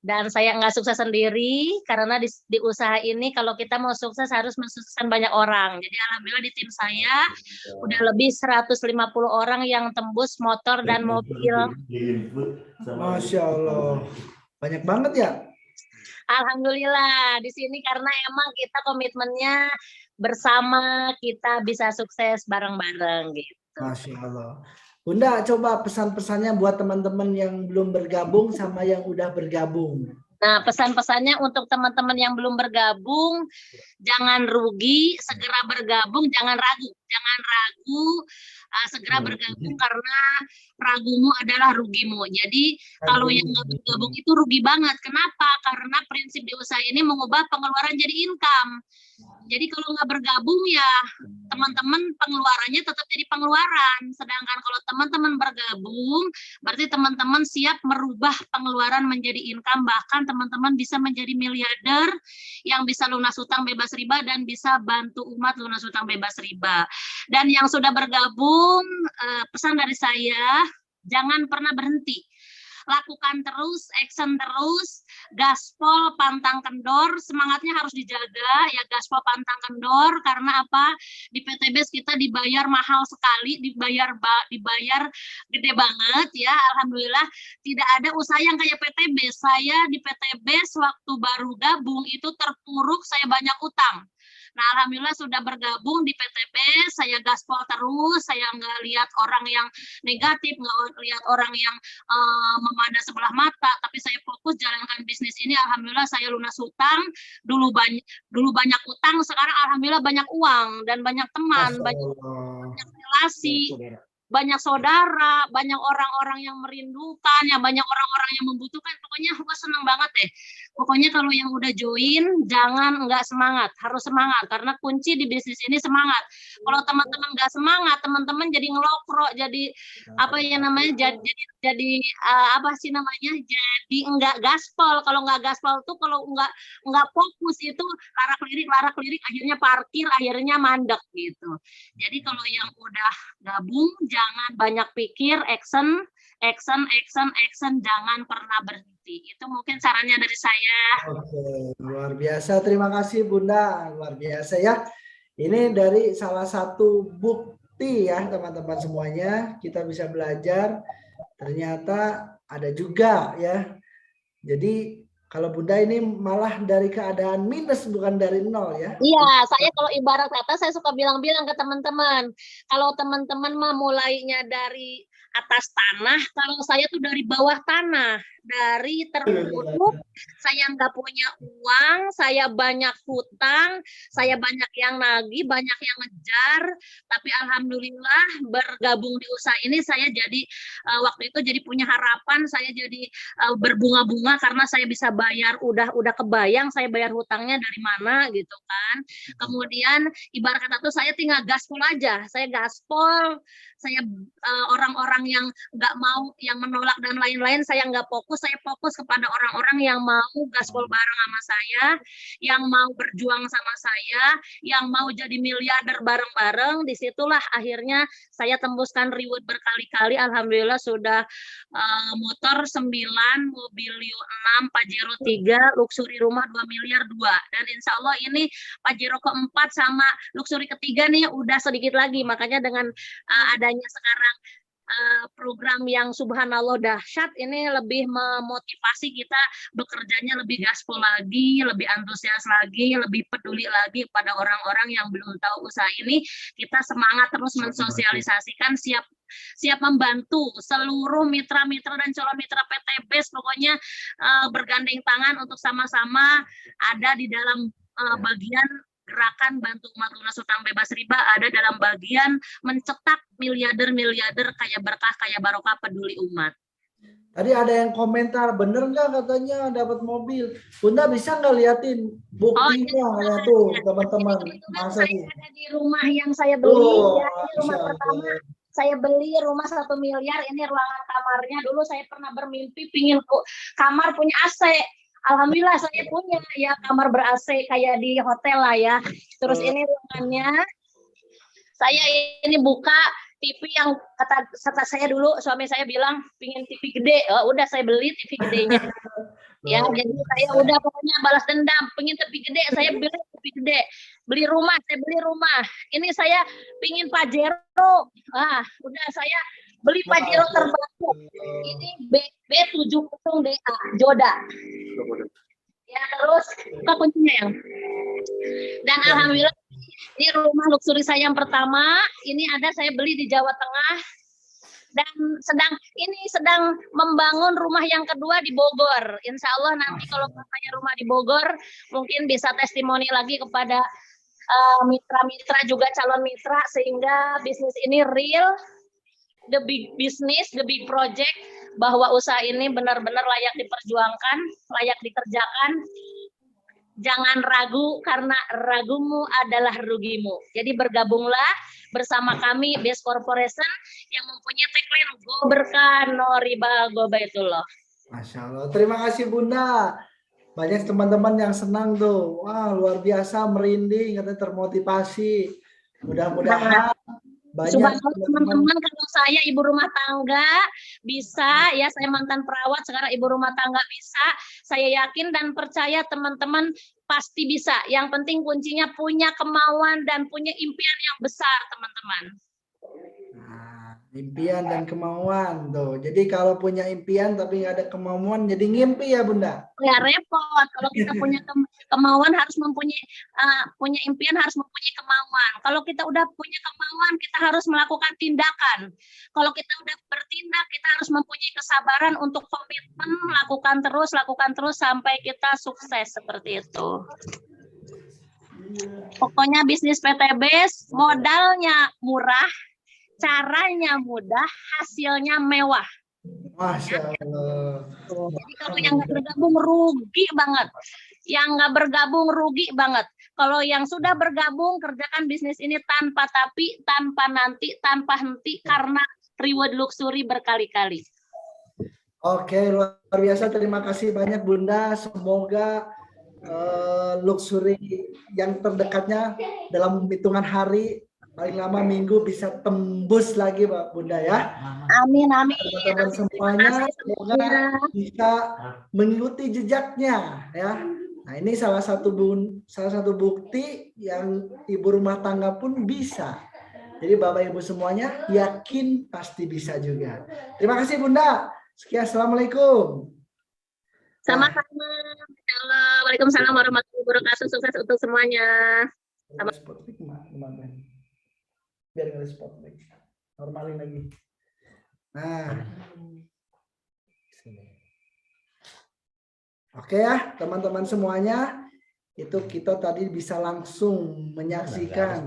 dan saya nggak sukses sendiri karena di usaha ini kalau kita mau sukses harus mensukseskan banyak orang. Jadi alhamdulillah di tim saya udah lebih 150 orang yang tembus motor dan mobil. Masya Allah, banyak banget ya. Alhamdulillah di sini karena emang kita komitmennya bersama, kita bisa sukses bareng-bareng gitu. Masya Allah. Bunda, coba pesan-pesannya buat teman-teman yang belum bergabung sama yang udah bergabung. Nah, pesan-pesannya untuk teman-teman yang belum bergabung, jangan rugi, segera bergabung, jangan ragu, segera bergabung karena ragumu adalah rugimu. Jadi kalau yang nggak bergabung itu rugi banget. Kenapa? Karena prinsip di usaha ini mengubah pengeluaran jadi income. Jadi kalau nggak bergabung ya teman-teman pengeluarannya tetap jadi pengeluaran. Sedangkan kalau teman-teman bergabung, berarti teman-teman siap merubah pengeluaran menjadi income. Bahkan teman-teman bisa menjadi miliarder yang bisa lunas hutang bebas riba dan bisa bantu umat lunas hutang bebas riba. Dan yang sudah bergabung, pesan dari saya, jangan pernah berhenti. Lakukan terus, action terus, gaspol, pantang kendor, semangatnya harus dijaga ya, gaspol, pantang kendor. Karena apa? Di PTBS kita dibayar mahal sekali, dibayar gede banget ya. Alhamdulillah tidak ada usaha yang kayak PTBS. Saya di PTBS waktu baru gabung itu terpuruk, saya banyak utang. Nah, alhamdulillah sudah bergabung di PTB, saya gaspol terus, saya nggak lihat orang yang negatif, nggak lihat orang yang memandang sebelah mata, tapi saya fokus jalankan bisnis ini. Alhamdulillah saya lunas hutang, dulu banyak utang, sekarang alhamdulillah banyak uang dan banyak teman, banyak relasi, banyak saudara, banyak orang-orang yang merindukan, ya banyak orang-orang yang membutuhkan. Pokoknya gue senang banget deh. Pokoknya kalau yang udah join, jangan nggak semangat, harus semangat. Karena kunci di bisnis ini semangat. Kalau teman-teman nggak semangat, teman-teman jadi ngelokro, jadi apa yang namanya, jadi apa sih namanya, jadi nggak gaspol. Kalau nggak gaspol tuh, kalau nggak fokus itu larak lirik, akhirnya parkir, akhirnya mandek gitu. Jadi kalau yang udah gabung, jangan banyak pikir, action, jangan pernah berhenti. Itu mungkin sarannya dari saya. Oke, luar biasa. Terima kasih Bunda, luar biasa ya. Ini dari salah satu bukti ya teman-teman semuanya, kita bisa belajar. Ternyata ada juga ya. Jadi kalau Bunda ini malah dari keadaan minus, bukan dari nol ya. Iya, saya kalau ibarat kata saya suka bilang-bilang ke teman-teman, kalau teman-teman mah mulainya dari atas tanah, kalau saya tuh dari bawah tanah, dari terpuruk, saya nggak punya uang, saya banyak hutang, saya banyak yang nagih, banyak yang ngejar, tapi alhamdulillah bergabung di usaha ini saya jadi waktu itu jadi punya harapan, saya jadi berbunga-bunga karena saya bisa bayar, udah kebayang saya bayar hutangnya dari mana gitu kan. Kemudian ibarat kata tuh saya tinggal gaspol aja, saya gaspol, saya orang-orang yang nggak mau, yang menolak dan lain-lain, saya nggak fokus, saya fokus kepada orang-orang yang mau gaspol bareng sama saya, yang mau berjuang sama saya, yang mau jadi miliarder bareng-bareng. Disitulah akhirnya saya tembuskan reward berkali-kali. Alhamdulillah sudah motor 9, mobilio 6, Pajero 3, luxury rumah 2 miliar 2. Dan insya Allah ini Pajero keempat sama luxury ketiga nih udah sedikit lagi. Makanya dengan adanya sekarang program yang subhanallah dahsyat ini lebih memotivasi kita bekerjanya lebih gaspol lagi, lebih antusias lagi, lebih peduli lagi pada orang-orang yang belum tahu usaha ini. Kita semangat terus mensosialisasikan, siap membantu seluruh mitra-mitra dan calon mitra PTBS, pokoknya bergandeng tangan untuk sama-sama ada di dalam bagian gerakan bantu umat lunas hutang bebas riba, ada dalam bagian mencetak miliarder kaya berkah, kaya barokah, peduli umat. Tadi ada yang komentar, bener nggak katanya dapat mobil? Bunda bisa nggak liatin buktinya ya tuh teman-teman? Masa saya ada di rumah yang saya beli, ya, ini rumah pertama. Saya beli rumah 1 miliar, ini ruangan kamarnya. Dulu saya pernah bermimpi pingin kamar punya AC. Alhamdulillah saya punya ya kamar ber-AC kayak di hotel lah ya. Terus ini ruangannya. Saya ini buka TV yang kata saya dulu, suami saya bilang pingin TV gede. Oh, udah saya beli TV gedenya. Ya, jadi saya udah pokoknya balas dendam, pingin TV gede, saya beli TV gede. Beli rumah, saya beli rumah. Ini saya pingin Pajero. Udah saya beli Pajero terbaru. Ini B70DA Joda. Ya, terus buka kuncinya yang. Dan alhamdulillah ini rumah luxury saya yang pertama. Ini ada saya beli di Jawa Tengah. Dan sedang membangun rumah yang kedua di Bogor. Insya Allah nanti kalau punya rumah di Bogor, mungkin bisa testimoni lagi kepada mitra-mitra juga calon mitra, sehingga bisnis ini real. the big business, the big project, bahwa usaha ini benar-benar layak diperjuangkan, layak dikerjakan. Jangan ragu, karena ragumu adalah rugimu. Jadi bergabunglah bersama kami Base Corporation yang mempunyai tagline Go Berkah No Riba Go Baitullah. Masya Allah. Terima kasih Bunda. Banyak teman-teman yang senang tuh. Wah, luar biasa, merinding, katanya termotivasi. Mudah-mudahan banyak Subhanallah teman-teman, kalau saya ibu rumah tangga bisa, ya saya mantan perawat, sekarang ibu rumah tangga bisa, saya yakin dan percaya teman-teman pasti bisa. Yang penting kuncinya punya kemauan dan punya impian yang besar, teman-teman. Nah, impian dan kemauan tuh. Jadi kalau punya impian tapi nggak ada kemauan, jadi ngimpi ya Bunda. Ya repot. Kalau kita punya kemauan harus mempunyai punya impian, harus mempunyai kemauan. Kalau kita udah punya kemauan, kita harus melakukan tindakan. Kalau kita udah bertindak, kita harus mempunyai kesabaran untuk komitmen, lakukan terus sampai kita sukses seperti itu. Pokoknya bisnis PTB modalnya murah, caranya mudah, hasilnya mewah. Masya Allah. Jadi kalau yang nggak bergabung rugi banget. Yang nggak bergabung rugi banget. Kalau yang sudah bergabung, kerjakan bisnis ini tanpa tapi, tanpa nanti, tanpa henti, karena reward luxury berkali-kali. Oke, luar biasa. Terima kasih banyak Bunda. Semoga luxury yang terdekatnya dalam hitungan hari, paling lama minggu, bisa tembus lagi Pak Bunda ya. Amin. Teman-teman semuanya semoga bisa mengikuti jejaknya ya. Nah, ini salah satu bukti yang ibu rumah tangga pun bisa. Jadi Bapak Ibu semuanya yakin pasti bisa juga. Terima kasih Bunda. Sekian, assalamualaikum. Sama-sama. Waalaikumsalam warahmatullahi wabarakatuh. Sukses untuk semuanya. Sama. Biar nggak spotlight. Normalin lagi. Nah. Oke ya, teman-teman semuanya. Itu kita tadi bisa langsung menyaksikan,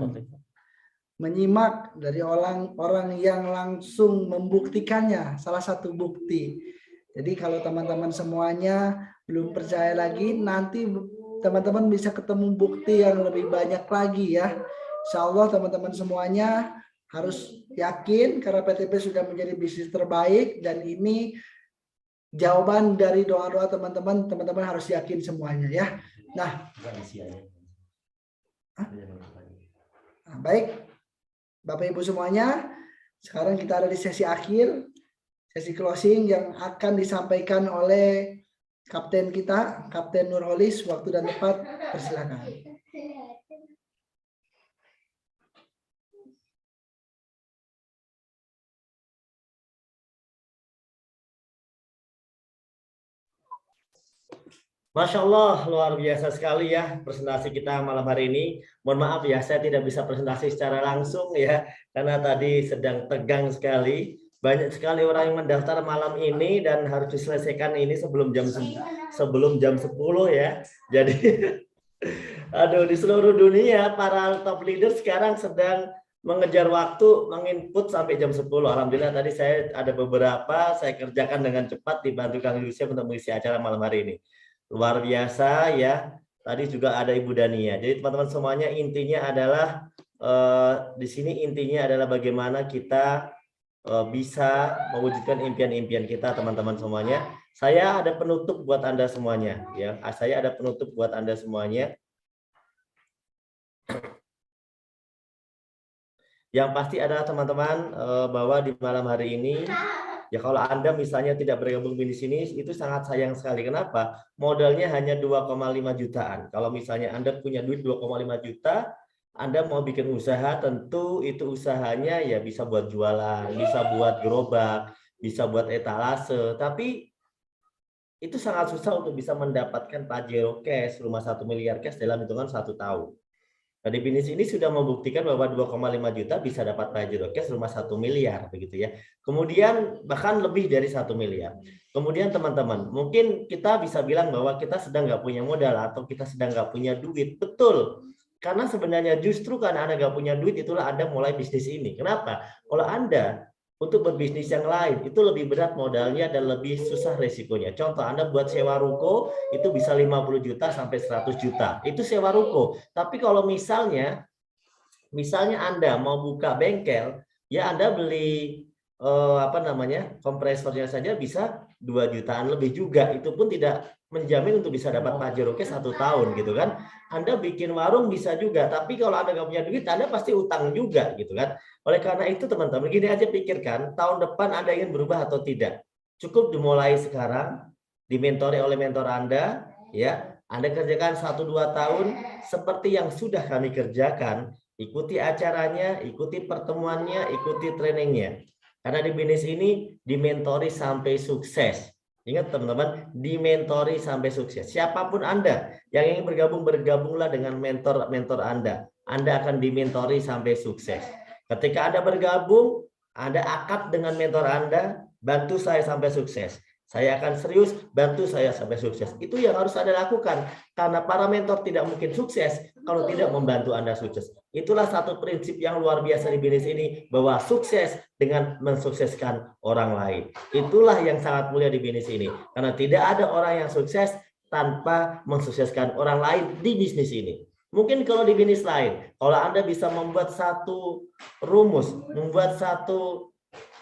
menyimak dari orang-orang yang langsung membuktikannya. Salah satu bukti. Jadi kalau teman-teman semuanya belum percaya lagi, nanti teman-teman bisa ketemu bukti yang lebih banyak lagi ya. Insya Allah teman-teman semuanya harus yakin karena PTB sudah menjadi bisnis terbaik, dan ini jawaban dari doa-doa teman-teman. Teman-teman harus yakin semuanya ya. Nah, baik Bapak Ibu semuanya, sekarang kita ada di sesi akhir, sesi closing yang akan disampaikan oleh Kapten kita, Kapten Nurholis. Waktu dan tempat, persilakan. Masya Allah, luar biasa sekali ya presentasi kita malam hari ini. Mohon maaf ya, saya tidak bisa presentasi secara langsung ya, karena tadi sedang tegang sekali. Banyak sekali orang yang mendaftar malam ini dan harus diselesaikan ini sebelum jam 10 ya. Jadi, aduh, di seluruh dunia para top leader sekarang sedang mengejar waktu, menginput sampai jam 10. Alhamdulillah tadi saya ada beberapa, saya kerjakan dengan cepat dibantu Kang Yusuf untuk mengisi acara malam hari ini. Luar biasa ya. Tadi juga ada Ibu Dania. Jadi teman-teman semuanya, intinya adalah di sini intinya adalah bagaimana kita bisa mewujudkan impian-impian kita, teman-teman semuanya. Saya ada penutup buat Anda semuanya ya. Saya ada penutup buat Anda semuanya. Yang pasti adalah teman-teman bahwa di malam hari ini, ya kalau Anda misalnya tidak bergabung di sini, itu sangat sayang sekali. Kenapa? Modalnya hanya 2,5 jutaan. Kalau misalnya Anda punya duit 2,5 juta, Anda mau bikin usaha, tentu itu usahanya ya bisa buat jualan, bisa buat gerobak, bisa buat etalase. Tapi itu sangat susah untuk bisa mendapatkan Pajero cash, rumah 1 miliar cash dalam hitungan 1 tahun. Nah, di bisnis ini sudah membuktikan bahwa 2,5 juta bisa dapat Pajero cash rumah 1 miliar begitu ya. Kemudian bahkan lebih dari 1 miliar. Kemudian teman-teman, mungkin kita bisa bilang bahwa kita sedang nggak punya modal atau kita sedang nggak punya duit. Betul. Karena sebenarnya justru karena Anda nggak punya duit, itulah Anda mulai bisnis ini. Kenapa? Kalau Anda untuk berbisnis yang lain. Itu lebih berat modalnya dan lebih susah resikonya. Contoh, Anda buat sewa ruko itu bisa 50 juta sampai 100 juta. Itu sewa ruko. Tapi kalau misalnya Anda mau buka bengkel, ya Anda beli kompresornya saja bisa 2 jutaan lebih juga. Itu pun tidak menjamin untuk bisa dapat pajero 1 tahun gitu kan. Anda bikin warung bisa juga, tapi kalau Anda nggak punya duit, Anda pasti utang juga gitu kan. Oleh karena itu teman-teman, gini aja pikirkan, tahun depan Anda ingin berubah atau tidak. Cukup dimulai sekarang, dimentori oleh mentor Anda, ya. Anda kerjakan 1-2 tahun seperti yang sudah kami kerjakan. Ikuti acaranya, ikuti pertemuannya, ikuti trainingnya. Karena di bisnis ini dimentori sampai sukses. Ingat teman-teman, dimentori sampai sukses. Siapapun Anda yang ingin bergabung, bergabunglah dengan mentor Anda. Anda akan dimentori sampai sukses. Ketika Anda bergabung, Anda akad dengan mentor Anda, bantu saya sampai sukses. Saya akan serius, bantu saya sampai sukses. Itu yang harus Anda lakukan. Karena para mentor tidak mungkin sukses kalau tidak membantu Anda sukses. Itulah satu prinsip yang luar biasa di bisnis ini, bahwa sukses dengan mensukseskan orang lain. Itulah yang sangat mulia di bisnis ini. Karena tidak ada orang yang sukses tanpa mensukseskan orang lain di bisnis ini. Mungkin kalau di bisnis lain, kalau Anda bisa membuat satu rumus, membuat satu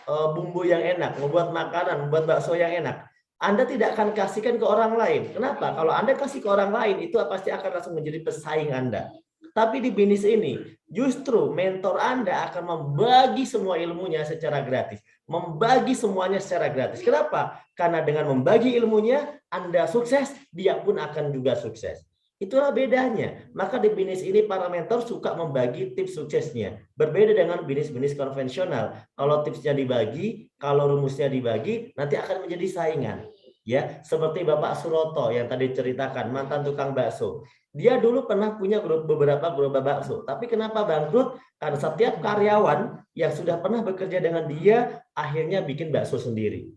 bumbu yang enak, membuat makanan, membuat bakso yang enak, Anda tidak akan kasihkan ke orang lain. Kenapa? Kalau Anda kasih ke orang lain, itu pasti akan langsung menjadi pesaing Anda. Tapi di bisnis ini, justru mentor Anda akan membagi semua ilmunya secara gratis. Membagi semuanya secara gratis. Kenapa? Karena dengan membagi ilmunya, Anda sukses, dia pun akan juga sukses. Itulah bedanya. Maka di bisnis ini para mentor suka membagi tips suksesnya. Berbeda dengan bisnis-bisnis konvensional. Kalau tipsnya dibagi, kalau rumusnya dibagi, nanti akan menjadi saingan. Ya, seperti Bapak Suroto yang tadi ceritakan, mantan tukang bakso. Dia dulu pernah punya beberapa gerobak bakso, tapi kenapa bangkrut? Karena setiap karyawan yang sudah pernah bekerja dengan dia akhirnya bikin bakso sendiri.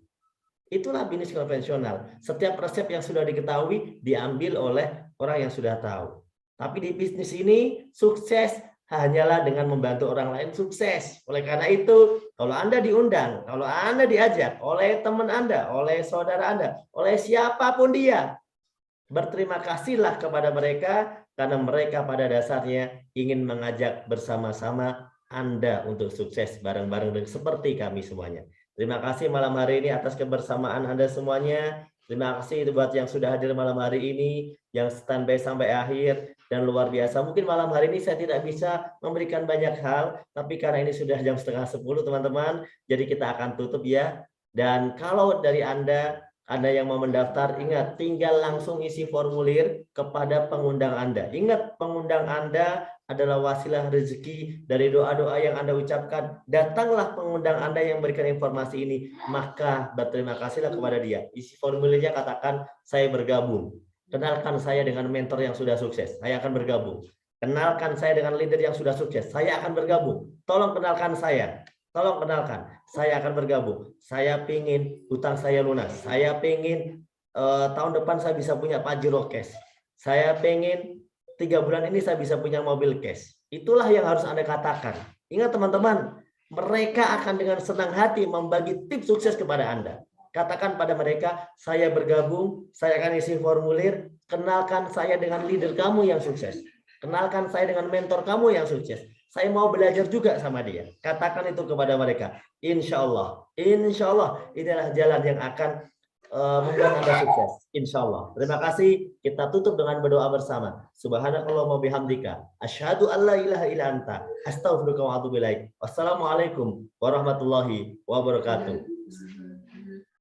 Itulah bisnis konvensional. Setiap resep yang sudah diketahui diambil oleh orang yang sudah tahu. Tapi di bisnis ini sukses hanyalah dengan membantu orang lain sukses. Oleh karena itu, kalau Anda diundang, kalau Anda diajak oleh teman Anda, oleh saudara Anda, oleh siapapun dia, berterima kasihlah kepada mereka karena mereka pada dasarnya ingin mengajak bersama-sama Anda untuk sukses bareng-bareng seperti kami semuanya. Terima kasih malam hari ini atas kebersamaan Anda semuanya. Terima kasih buat yang sudah hadir malam hari ini, yang standby sampai akhir, dan luar biasa. Mungkin malam hari ini saya tidak bisa memberikan banyak hal, tapi karena ini sudah jam 9:30 teman-teman, jadi kita akan tutup ya. Dan kalau dari Anda yang mau mendaftar, ingat tinggal langsung isi formulir kepada pengundang Anda. Ingat pengundang Anda adalah wasilah rezeki dari doa-doa yang Anda ucapkan. Datanglah pengundang Anda yang memberikan informasi ini, maka berterima kasihlah kepada dia. Isi formulirnya, katakan saya bergabung. Kenalkan saya dengan mentor yang sudah sukses, saya akan bergabung. Kenalkan saya dengan leader yang sudah sukses, saya akan bergabung. Tolong kenalkan saya. Tolong kenalkan, saya akan bergabung. Saya pingin hutang saya lunas. Saya pingin tahun depan saya bisa punya Pajero cash. Saya pingin 3 bulan ini saya bisa punya mobil cash. Itulah yang harus Anda katakan. Ingat teman-teman, mereka akan dengan senang hati membagi tips sukses kepada Anda. Katakan pada mereka, saya bergabung, saya akan isi formulir, kenalkan saya dengan leader kamu yang sukses. Kenalkan saya dengan mentor kamu yang sukses. Saya mau belajar juga sama dia. Katakan itu kepada mereka. Insya Allah inilah jalan yang akan membuat Anda sukses. Insya Allah. Terima kasih. Kita tutup dengan berdoa bersama. Subhanakallahumma bihamdika. Asyhadu an la ilaha illa anta. Astaghfiruka wa atubu ilaik. Wassalamualaikum warahmatullahi wabarakatuh.